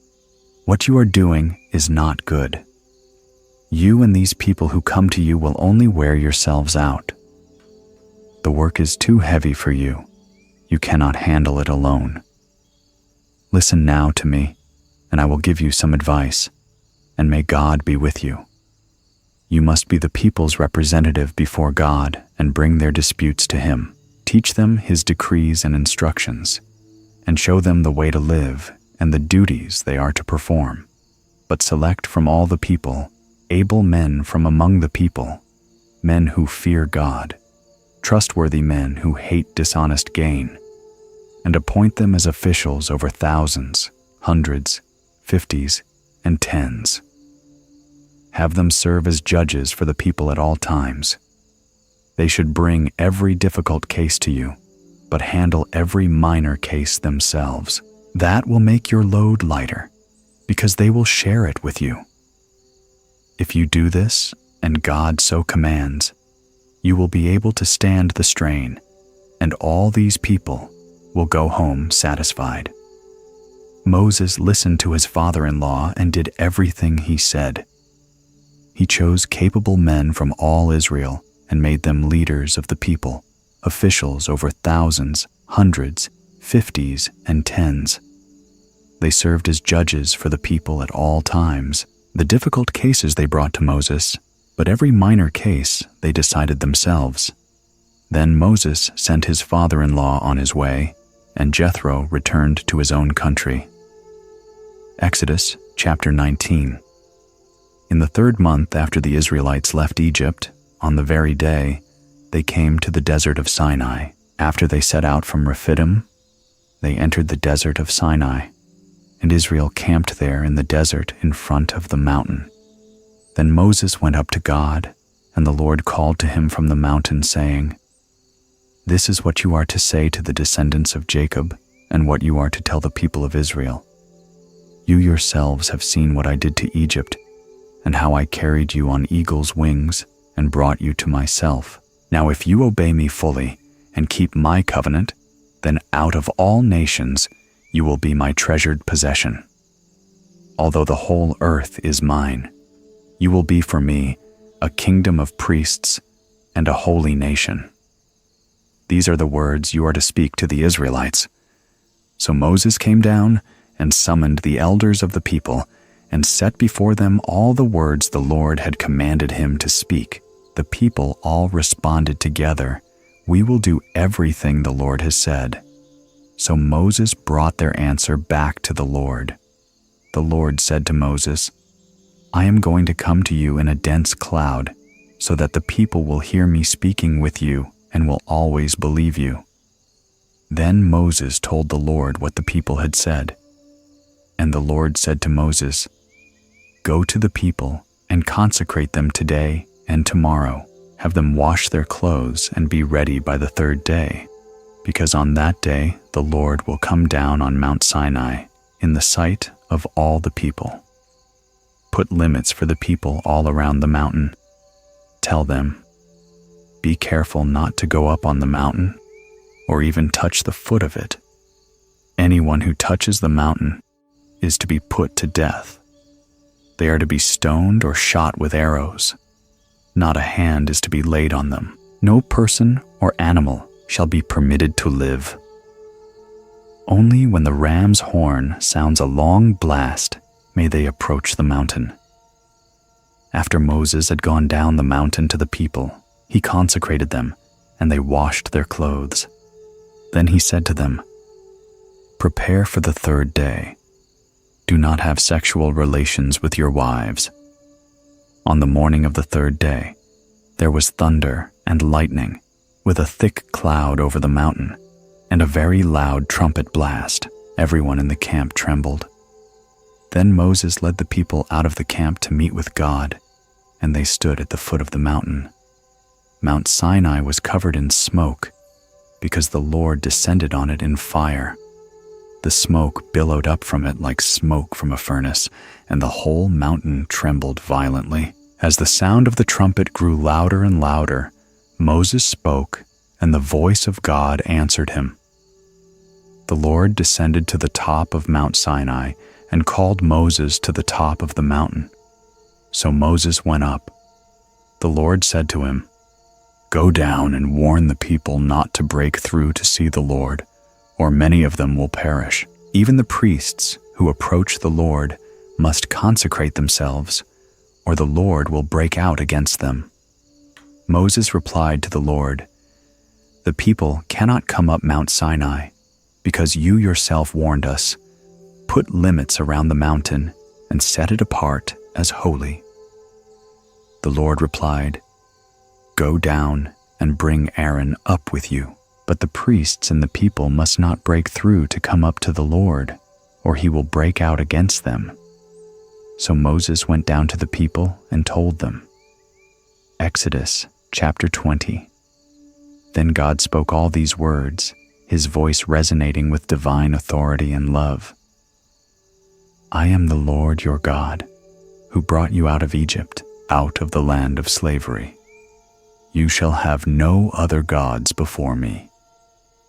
"What you are doing is not good. You and these people who come to you will only wear yourselves out. The work is too heavy for you. You cannot handle it alone. Listen now to me, and I will give you some advice, and may God be with you. You must be the people's representative before God and bring their disputes to Him. Teach them His decrees and instructions, and show them the way to live and the duties they are to perform. But select from all the people able men from among the people, men who fear God, trustworthy men who hate dishonest gain, and appoint them as officials over thousands, hundreds, fifties, and tens. Have them serve as judges for the people at all times. They should bring every difficult case to you, but handle every minor case themselves. That will make your load lighter, because they will share it with you. If you do this, and God so commands, you will be able to stand the strain, and all these people will go home satisfied." Moses listened to his father-in-law and did everything he said. He chose capable men from all Israel and made them leaders of the people, officials over thousands, hundreds, fifties, and tens. They served as judges for the people at all times. The difficult cases they brought to Moses, but every minor case they decided themselves. Then Moses sent his father-in-law on his way, and Jethro returned to his own country. Exodus chapter 19. In the 3rd month after the Israelites left Egypt, on the very day, they came to the desert of Sinai. After they set out from Rephidim, they entered the desert of Sinai, and Israel camped there in the desert in front of the mountain. Then Moses went up to God, and the Lord called to him from the mountain, saying, "This is what you are to say to the descendants of Jacob, and what you are to tell the people of Israel. You yourselves have seen what I did to Egypt, and how I carried you on eagle's wings and brought you to myself. Now if you obey me fully and keep my covenant, then out of all nations you will be my treasured possession. Although the whole earth is mine, you will be for me a kingdom of priests and a holy nation." These are the words you are to speak to the Israelites. So Moses came down and summoned the elders of the people and set before them all the words the Lord had commanded him to speak. The people all responded together, "We will do everything the Lord has said." So Moses brought their answer back to the Lord. The Lord said to Moses, "I am going to come to you in a dense cloud, so that the people will hear me speaking with you and will always believe you." Then Moses told the Lord what the people had said. And the Lord said to Moses, "Go to the people and consecrate them today and tomorrow. Have them wash their clothes and be ready by the 3rd day, because on that day the Lord will come down on Mount Sinai in the sight of all the people. Put limits for the people all around the mountain. Tell them, be careful not to go up on the mountain or even touch the foot of it. Anyone who touches the mountain is to be put to death. They are to be stoned or shot with arrows. Not a hand is to be laid on them. No person or animal shall be permitted to live. Only when the ram's horn sounds a long blast may they approach the mountain." After Moses had gone down the mountain to the people, he consecrated them, and they washed their clothes. Then he said to them, Prepare for the third day. Do not have sexual relations with your wives. On the morning of the third day, there was thunder and lightning, with a thick cloud over the mountain, and a very loud trumpet blast. Everyone in the camp trembled. Then Moses led the people out of the camp to meet with God, and they stood at the foot of the mountain. Mount Sinai was covered in smoke, because the Lord descended on it in fire. The smoke billowed up from it like smoke from a furnace, and the whole mountain trembled violently. As the sound of the trumpet grew louder and louder, Moses spoke, and the voice of God answered him. The Lord descended to the top of Mount Sinai and called Moses to the top of the mountain. So Moses went up. The Lord said to him, "Go down and warn the people not to break through to see the Lord, or many of them will perish. Even the priests who approach the Lord must consecrate themselves, or the Lord will break out against them." Moses replied to the Lord, "The people cannot come up Mount Sinai, because you yourself warned us. Put limits around the mountain and set it apart as holy." The Lord replied, "Go down and bring Aaron up with you, but the priests and the people must not break through to come up to the Lord, or he will break out against them." So Moses went down to the people and told them. Exodus chapter 20. Then God spoke all these words, his voice resonating with divine authority and love. "I am the Lord your God, who brought you out of Egypt, out of the land of slavery. You shall have no other gods before me.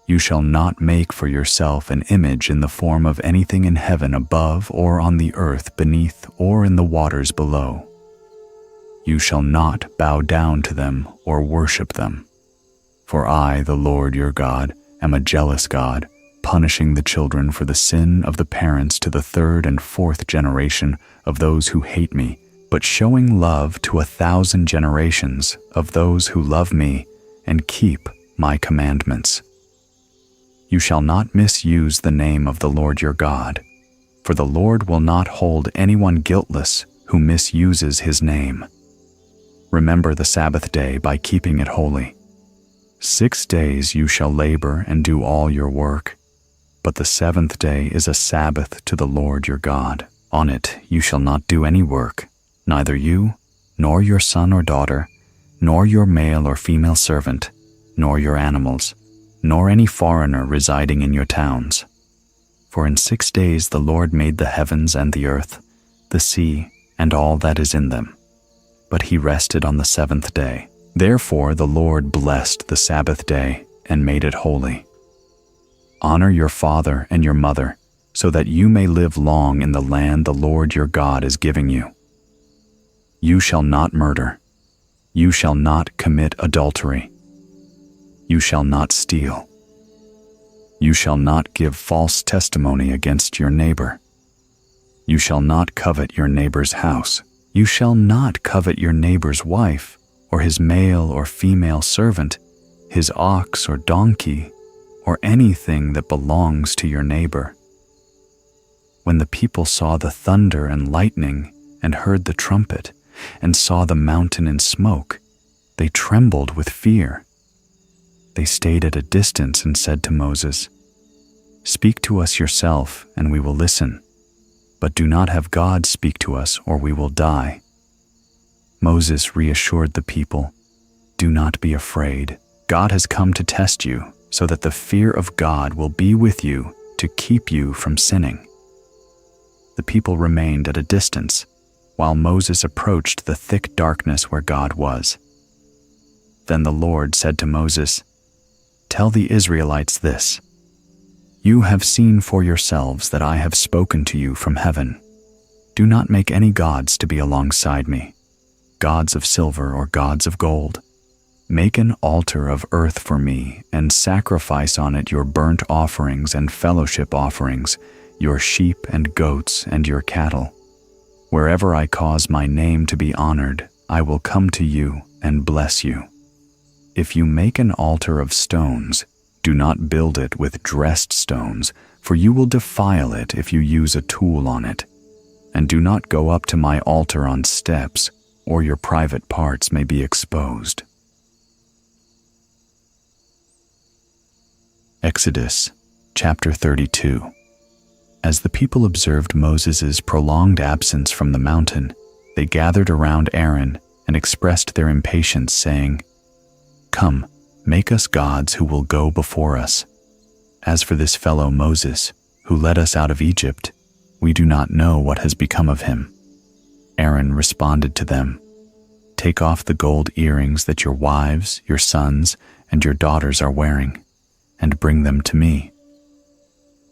You shall not make for yourself an image in the form of anything in heaven above or on the earth beneath or in the waters below. You shall not bow down to them or worship them. For I, the Lord your God, am a jealous God, punishing the children for the sin of the parents to the third and fourth generation of those who hate me, but showing love to 1,000 generations of those who love me and keep my commandments. You shall not misuse the name of the Lord your God, for the Lord will not hold anyone guiltless who misuses his name. Remember the Sabbath day by keeping it holy. 6 days you shall labor and do all your work, but the seventh day is a Sabbath to the Lord your God. On it you shall not do any work, neither you, nor your son or daughter, nor your male or female servant, nor your animals, nor any foreigner residing in your towns. For in 6 days the Lord made the heavens and the earth, the sea, and all that is in them. But he rested on the seventh day. Therefore the Lord blessed the Sabbath day and made it holy. Honor your father and your mother, so that you may live long in the land the Lord your God is giving you. You shall not murder. You shall not commit adultery. You shall not steal. You shall not give false testimony against your neighbor. You shall not covet your neighbor's house. You shall not covet your neighbor's wife, or his male or female servant, his ox or donkey, or anything that belongs to your neighbor. When the people saw the thunder and lightning, and heard the trumpet, and saw the mountain in smoke, they trembled with fear. They stayed at a distance and said to Moses, "Speak to us yourself, and we will listen. But do not have God speak to us, or we will die." Moses reassured the people, "Do not be afraid. God has come to test you, so that the fear of God will be with you to keep you from sinning." The people remained at a distance, while Moses approached the thick darkness where God was. Then the Lord said to Moses, "Tell the Israelites this: You have seen for yourselves that I have spoken to you from heaven. Do not make any gods to be alongside me, gods of silver or gods of gold. Make an altar of earth for me, and sacrifice on it your burnt offerings and fellowship offerings, your sheep and goats and your cattle. Wherever I cause my name to be honored, I will come to you and bless you. If you make an altar of stones, Do not build it with dressed stones, for you will defile it if you use a tool on it. And do not go up to my altar on steps, or your private parts may be exposed. Exodus chapter 32. As the people observed Moses' prolonged absence from the mountain, they gathered around Aaron and expressed their impatience, saying, "Come, make us gods who will go before us. As for this fellow Moses, who led us out of Egypt, we do not know what has become of him." Aaron responded to them, "Take off the gold earrings that your wives, your sons, and your daughters are wearing, and bring them to me."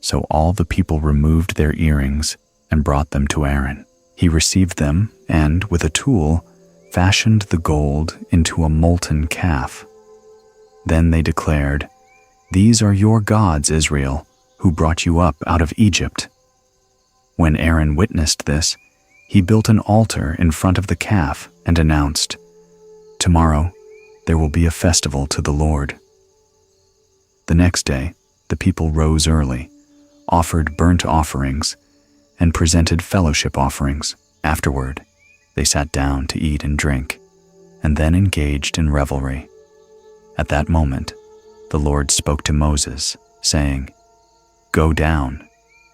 So all the people removed their earrings and brought them to Aaron. He received them and, with a tool, fashioned the gold into a molten calf. Then they declared, "These are your gods, Israel, who brought you up out of Egypt." When Aaron witnessed this, he built an altar in front of the calf and announced, "Tomorrow there will be a festival to the Lord." The next day, the people rose early, offered burnt offerings, and presented fellowship offerings. Afterward, they sat down to eat and drink, and then engaged in revelry. At that moment, the Lord spoke to Moses, saying, "Go down,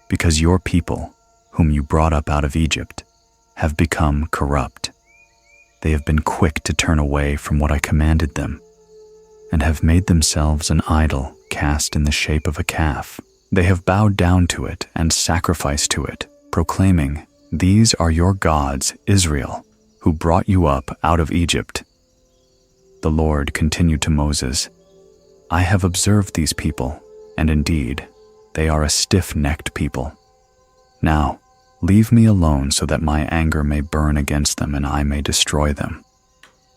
because your people, whom you brought up out of Egypt, have become corrupt. They have been quick to turn away from what I commanded them, and have made themselves an idol cast in the shape of a calf. They have bowed down to it and sacrificed to it, proclaiming, 'These are your gods, Israel, who brought you up out of Egypt.'" The Lord continued to Moses, "I have observed these people, and indeed, they are a stiff-necked people. Now, leave me alone so that my anger may burn against them and I may destroy them.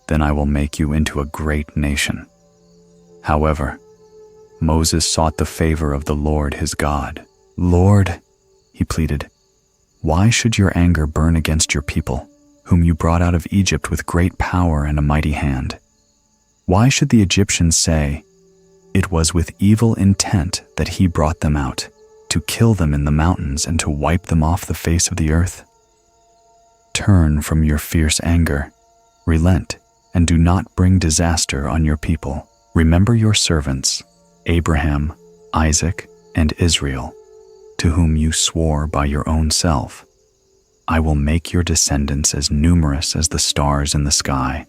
Then I will make you into a great nation." However, Moses sought the favor of the Lord his God. "Lord," he pleaded, "why should your anger burn against your people, whom you brought out of Egypt with great power and a mighty hand? Why should the Egyptians say, 'It was with evil intent that he brought them out, to kill them in the mountains and to wipe them off the face of the earth'? Turn from your fierce anger, relent, and do not bring disaster on your people. Remember your servants, Abraham, Isaac, and Israel, to whom you swore by your own self. I will make your descendants as numerous as the stars in the sky,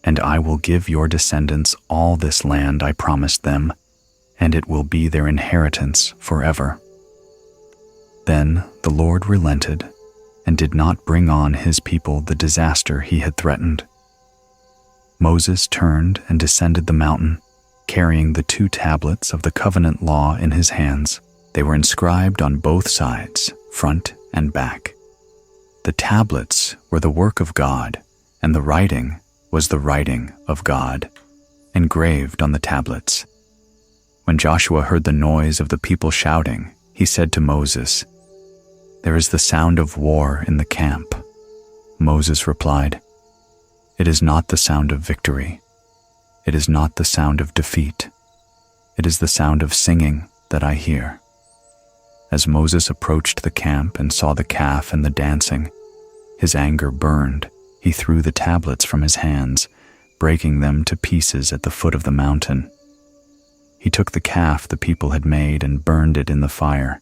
and I will give your descendants all this land I promised them, and it will be their inheritance forever." Then the Lord relented and did not bring on his people the disaster he had threatened. Moses turned and descended the mountain, carrying the 2 tablets of the covenant law in his hands. They were inscribed on both sides, front and back. The tablets were the work of God, and the writing was the writing of God, engraved on the tablets. When Joshua heard the noise of the people shouting, he said to Moses, "There is the sound of war in the camp." Moses replied, "It is not the sound of victory. It is not the sound of defeat. It is the sound of singing that I hear." As Moses approached the camp and saw the calf and the dancing, his anger burned. He threw the tablets from his hands, breaking them to pieces at the foot of the mountain. He took the calf the people had made and burned it in the fire.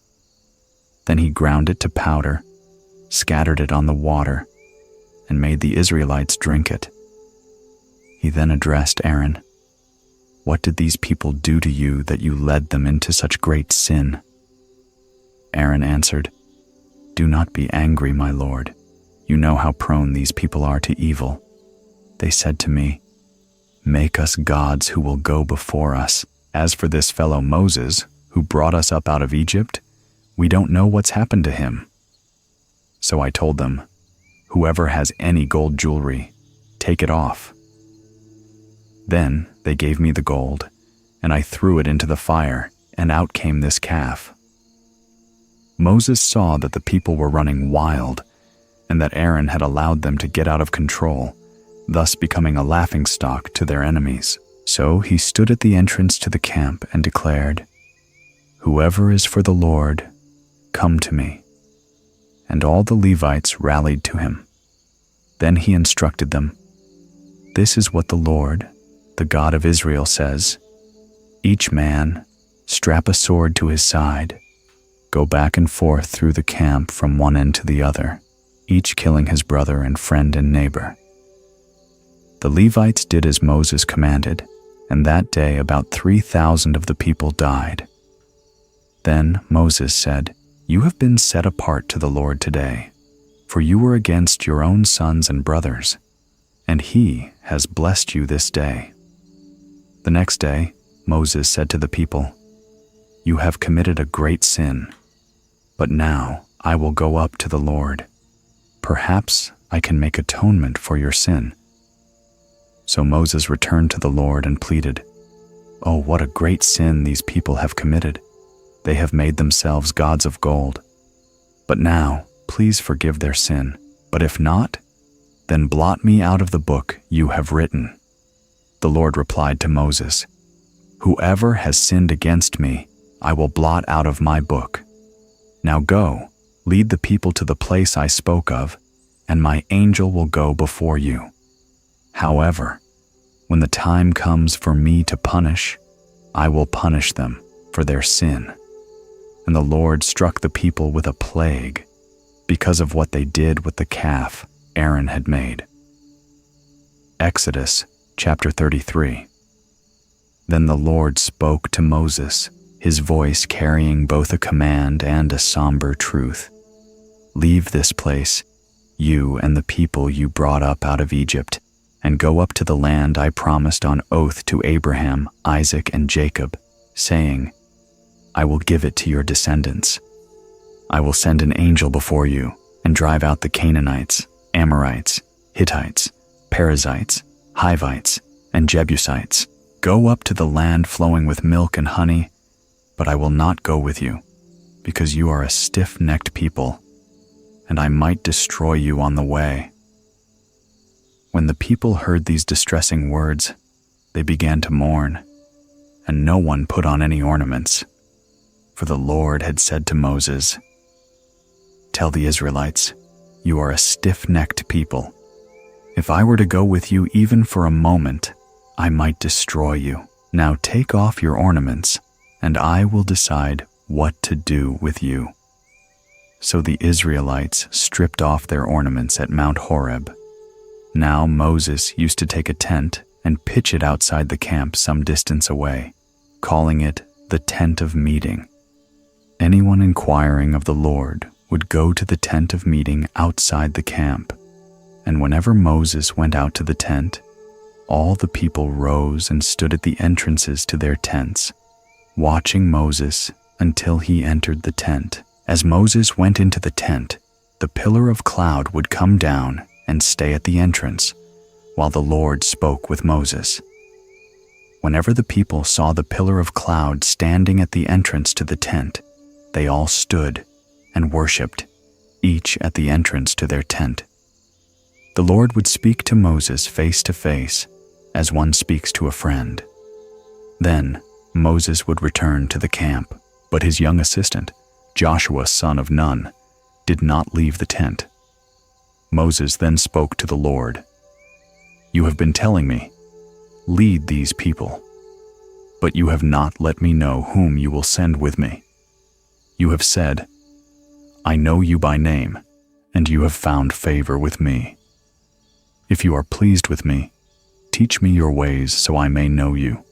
Then he ground it to powder, scattered it on the water, and made the Israelites drink it. He then addressed Aaron, "What did these people do to you that you led them into such great sin?" Aaron answered, "Do not be angry, my lord. You know how prone these people are to evil. They said to me, 'Make us gods who will go before us.' As for this fellow Moses, who brought us up out of Egypt, we don't know what's happened to him." So I told them, "Whoever has any gold jewelry, take it off." Then they gave me the gold, and I threw it into the fire, and out came this calf. Moses saw that the people were running wild, and that Aaron had allowed them to get out of control, thus becoming a laughingstock to their enemies. So he stood at the entrance to the camp and declared, "Whoever is for the Lord, come to me." And all the Levites rallied to him. Then he instructed them, "This is what the Lord, the God of Israel, says. Each man, strap a sword to his side. Go back and forth through the camp from one end to the other, each killing his brother and friend and neighbor." The Levites did as Moses commanded, and that day about 3,000 of the people died. Then Moses said, "You have been set apart to the Lord today, for you were against your own sons and brothers, and he has blessed you this day." The next day, Moses said to the people, "You have committed a great sin, but now I will go up to the Lord. Perhaps I can make atonement for your sin." So Moses returned to the Lord and pleaded, "Oh, what a great sin these people have committed. They have made themselves gods of gold. But now, please forgive their sin. But if not, then blot me out of the book you have written." The Lord replied to Moses, "Whoever has sinned against me, I will blot out of my book. Now go, lead the people to the place I spoke of, and my angel will go before you. However, when the time comes for me to punish, I will punish them for their sin." And the Lord struck the people with a plague because of what they did with the calf Aaron had made. Exodus chapter 33. Then the Lord spoke to Moses, his voice carrying both a command and a somber truth. "Leave this place, you and the people you brought up out of Egypt, and go up to the land I promised on oath to Abraham, Isaac, and Jacob, saying, I will give it to your descendants. I will send an angel before you and drive out the Canaanites, Amorites, Hittites, Perizzites, Hivites, and Jebusites. Go up to the land flowing with milk and honey, but I will not go with you, because you are a stiff-necked people, and I might destroy you on the way." When the people heard these distressing words, they began to mourn, and no one put on any ornaments. For the Lord had said to Moses, "Tell the Israelites, you are a stiff-necked people. If I were to go with you even for a moment, I might destroy you. Now take off your ornaments, and I will decide what to do with you." So the Israelites stripped off their ornaments at Mount Horeb. Now Moses used to take a tent and pitch it outside the camp some distance away, calling it the tent of meeting. Anyone inquiring of the Lord would go to the tent of meeting outside the camp, and whenever Moses went out to the tent, all the people rose and stood at the entrances to their tents, watching Moses until he entered the tent. As Moses went into the tent, the pillar of cloud would come down and stay at the entrance, while the Lord spoke with Moses. Whenever the people saw the pillar of cloud standing at the entrance to the tent, they all stood and worshipped, each at the entrance to their tent. The Lord would speak to Moses face to face, as one speaks to a friend. Then Moses would return to the camp, but his young assistant, Joshua son of Nun, did not leave the tent. Moses then spoke to the Lord, "You have been telling me, 'Lead these people,' but you have not let me know whom you will send with me. You have said, 'I know you by name, and you have found favor with me.' If you are pleased with me, teach me your ways so I may know you,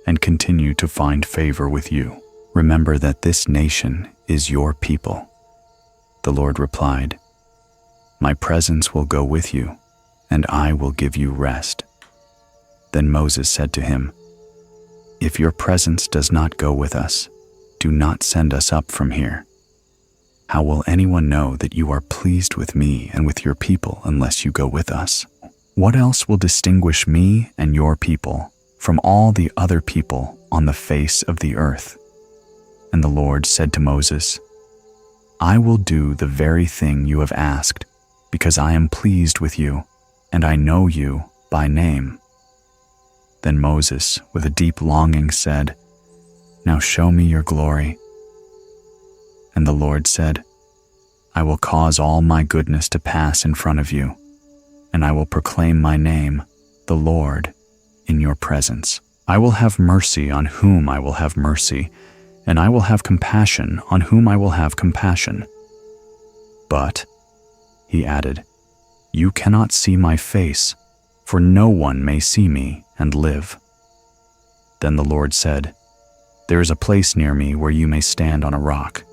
and continue to find favor with you. Remember that this nation is your people." The Lord replied, "My presence will go with you, and I will give you rest." Then Moses said to him, "If your presence does not go with us, do not send us up from here. How will anyone know that you are pleased with me and with your people unless you go with us? What else will distinguish me and your people from all the other people on the face of the earth?" And the Lord said to Moses, "I will do the very thing you have asked, because I am pleased with you, and I know you by name." Then Moses, with a deep longing, said, "Now show me your glory." And the Lord said, "I will cause all my goodness to pass in front of you, and I will proclaim my name, the Lord, in your presence. I will have mercy on whom I will have mercy, and I will have compassion on whom I will have compassion. But," he added, "you cannot see my face, for no one may see me and live." Then the Lord said, "There is a place near me where you may stand on a rock.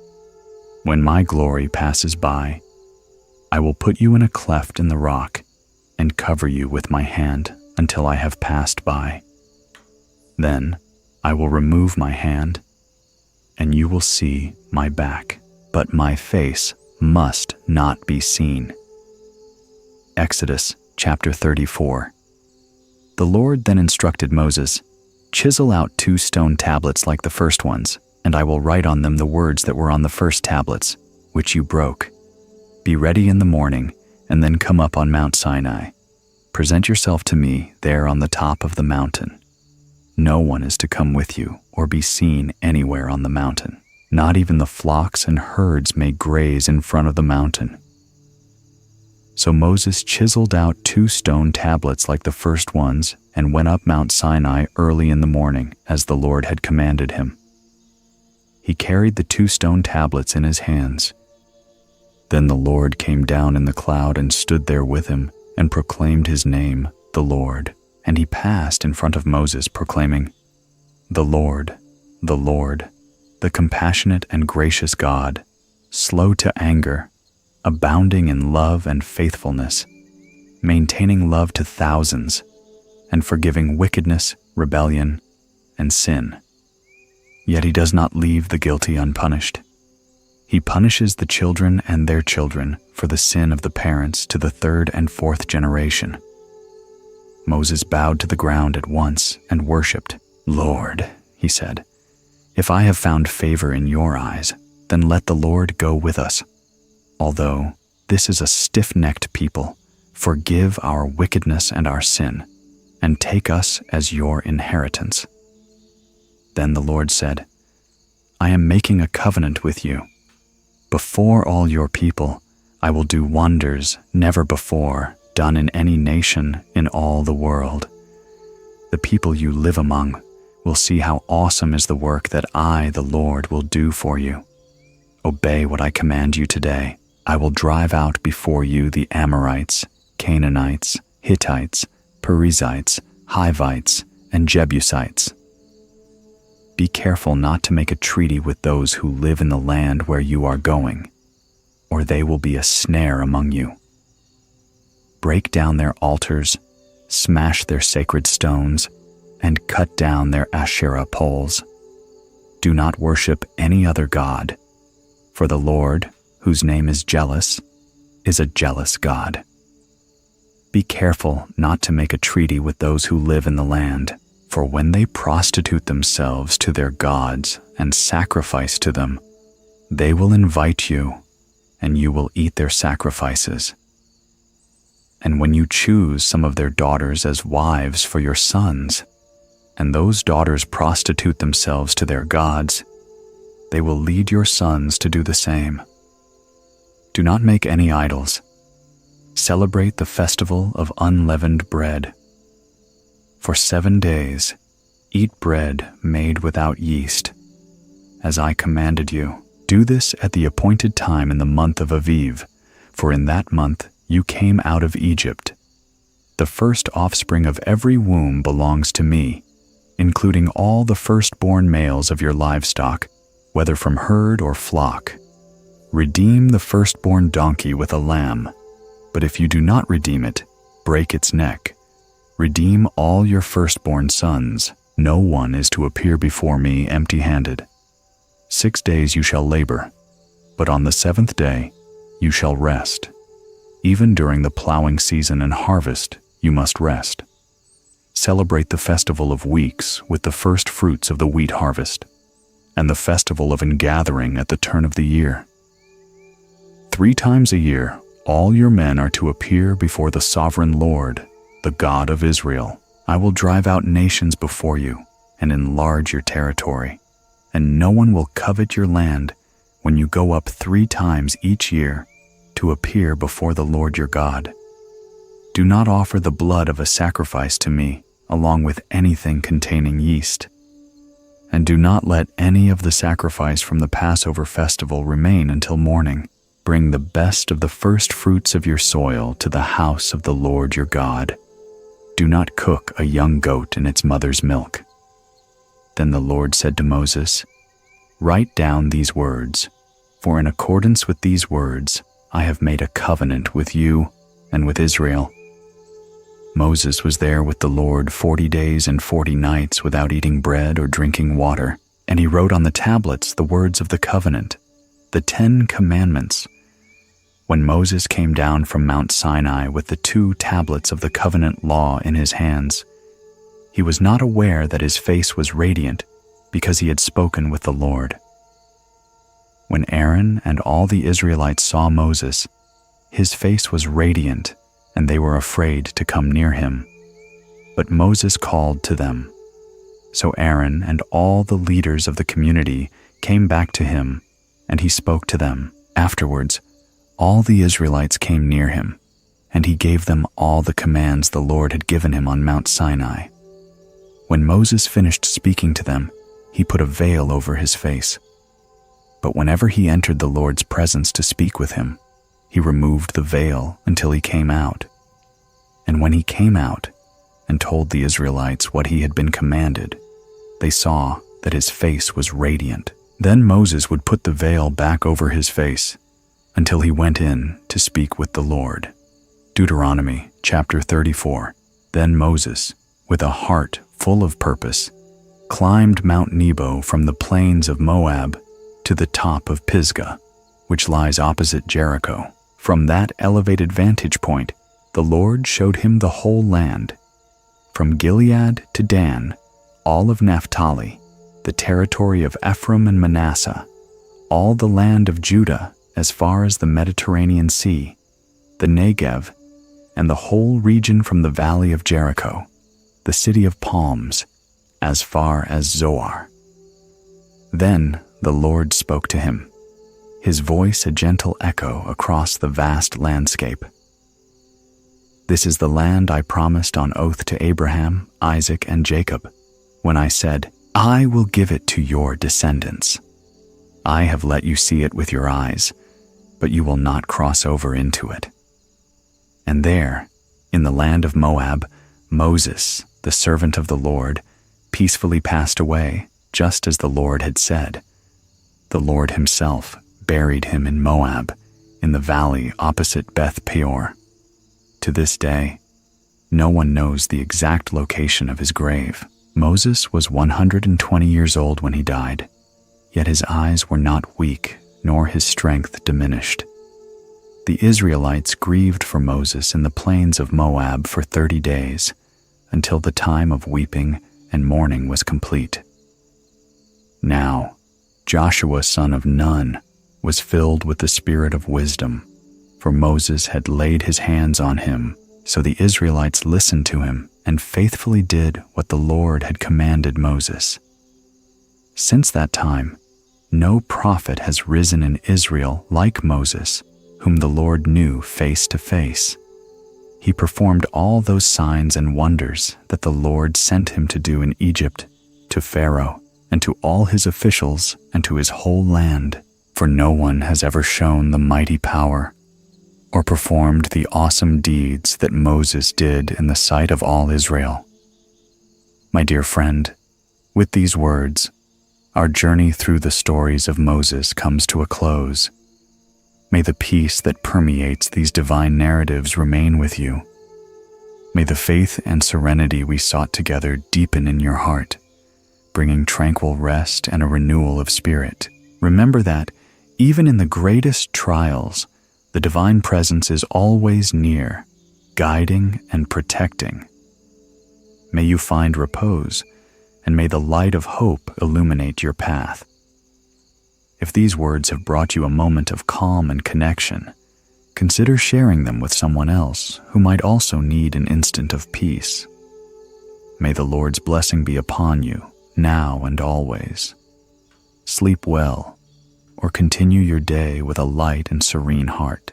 When my glory passes by, I will put you in a cleft in the rock and cover you with my hand until I have passed by. Then I will remove my hand, and you will see my back, but my face must not be seen." Exodus chapter 34. The Lord then instructed Moses, "Chisel out 2 stone tablets like the first ones, and I will write on them the words that were on the first tablets, which you broke. Be ready in the morning, and then come up on Mount Sinai. Present yourself to me there on the top of the mountain. No one is to come with you or be seen anywhere on the mountain. Not even the flocks and herds may graze in front of the mountain." So Moses chiseled out 2 stone tablets like the first ones and went up Mount Sinai early in the morning, as the Lord had commanded him. He carried the 2 stone tablets in his hands. Then the Lord came down in the cloud and stood there with him and proclaimed his name, the Lord. And he passed in front of Moses, proclaiming, the Lord, the compassionate and gracious God, slow to anger, abounding in love and faithfulness, maintaining love to thousands, and forgiving wickedness, rebellion, and sin. Yet he does not leave the guilty unpunished. He punishes the children and their children for the sin of the parents to the 3rd and 4th generation. Moses bowed to the ground at once and worshipped. "Lord," he said, "if I have found favor in your eyes, then let the Lord go with us. Although this is a stiff-necked people, forgive our wickedness and our sin, and take us as your inheritance." Then the Lord said, "I am making a covenant with you. Before all your people, I will do wonders never before done in any nation in all the world. The people you live among will see how awesome is the work that I, the Lord, will do for you. Obey what I command you today. I will drive out before you the Amorites, Canaanites, Hittites, Perizzites, Hivites, and Jebusites. Be careful not to make a treaty with those who live in the land where you are going, or they will be a snare among you. Break down their altars, smash their sacred stones, and cut down their Asherah poles. Do not worship any other god, for the Lord, whose name is jealous, is a jealous God. Be careful not to make a treaty with those who live in the land, for when they prostitute themselves to their gods and sacrifice to them, they will invite you, and you will eat their sacrifices. And when you choose some of their daughters as wives for your sons, and those daughters prostitute themselves to their gods, they will lead your sons to do the same. Do not make any idols. Celebrate the festival of unleavened bread. For 7 days, eat bread made without yeast, as I commanded you. Do this at the appointed time in the month of Aviv, for in that month you came out of Egypt. The first offspring of every womb belongs to me, including all the firstborn males of your livestock, whether from herd or flock. Redeem the firstborn donkey with a lamb, but if you do not redeem it, break its neck. Redeem all your firstborn sons. No one is to appear before me empty-handed. 6 days you shall labor, but on the 7th day you shall rest. Even during the plowing season and harvest, you must rest. Celebrate the festival of weeks with the first fruits of the wheat harvest, and the festival of ingathering at the turn of the year. 3 times a year, all your men are to appear before the sovereign Lord, the God of Israel, I will drive out nations before you and enlarge your territory, and no one will covet your land when you go up 3 times each year to appear before the Lord your God. Do not offer the blood of a sacrifice to me along with anything containing yeast. And do not let any of the sacrifice from the Passover festival remain until morning. Bring the best of the first fruits of your soil to the house of the Lord your God. Do not cook a young goat in its mother's milk. Then the Lord said to Moses, Write down these words, for in accordance with these words I have made a covenant with you and with Israel. Moses was there with the Lord 40 days and 40 nights without eating bread or drinking water, and he wrote on the tablets the words of the covenant, the 10 commandments. When Moses came down from Mount Sinai with the 2 tablets of the covenant law in his hands, he was not aware that his face was radiant because he had spoken with the Lord. When Aaron and all the Israelites saw Moses, his face was radiant, and they were afraid to come near him. But Moses called to them. So Aaron and all the leaders of the community came back to him, and he spoke to them. Afterwards, all the Israelites came near him, and he gave them all the commands the Lord had given him on Mount Sinai. When Moses finished speaking to them, he put a veil over his face. But whenever he entered the Lord's presence to speak with him, he removed the veil until he came out. And when he came out and told the Israelites what he had been commanded, they saw that his face was radiant. Then Moses would put the veil back over his face until he went in to speak with the Lord. Deuteronomy chapter 34. Then Moses, with a heart full of purpose, climbed Mount Nebo from the plains of Moab to the top of Pisgah, which lies opposite Jericho. From that elevated vantage point, the Lord showed him the whole land, from Gilead to Dan, all of Naphtali, the territory of Ephraim and Manasseh, all the land of Judah as far as the Mediterranean Sea, the Negev, and the whole region from the valley of Jericho, the city of palms, as far as Zoar. Then the Lord spoke to him, his voice a gentle echo across the vast landscape. This is the land I promised on oath to Abraham, Isaac, and Jacob, when I said, I will give it to your descendants. I have let you see it with your eyes, but you will not cross over into it. And there, in the land of Moab, Moses, the servant of the Lord, peacefully passed away, just as the Lord had said. The Lord himself buried him in Moab, in the valley opposite Beth Peor. To this day, no one knows the exact location of his grave. Moses was 120 years old when he died, yet his eyes were not weak, nor his strength diminished. The Israelites grieved for Moses in the plains of Moab for 30 days, until the time of weeping and mourning was complete. Now, Joshua son of Nun was filled with the spirit of wisdom, for Moses had laid his hands on him, so the Israelites listened to him and faithfully did what the Lord had commanded Moses. Since that time, no prophet has risen in Israel like Moses, whom the Lord knew face to face. He performed all those signs and wonders that the Lord sent him to do in Egypt, to Pharaoh, and to all his officials, and to his whole land, for no one has ever shown the mighty power or performed the awesome deeds that Moses did in the sight of all Israel. My dear friend, with these words, our journey through the stories of Moses comes to a close. May the peace that permeates these divine narratives remain with you. May the faith and serenity we sought together deepen in your heart, bringing tranquil rest and a renewal of spirit. Remember that, even in the greatest trials, the divine presence is always near, guiding and protecting. May you find repose, and may the light of hope illuminate your path. If these words have brought you a moment of calm and connection, consider sharing them with someone else who might also need an instant of peace. May the Lord's blessing be upon you, now and always. Sleep well, or continue your day with a light and serene heart.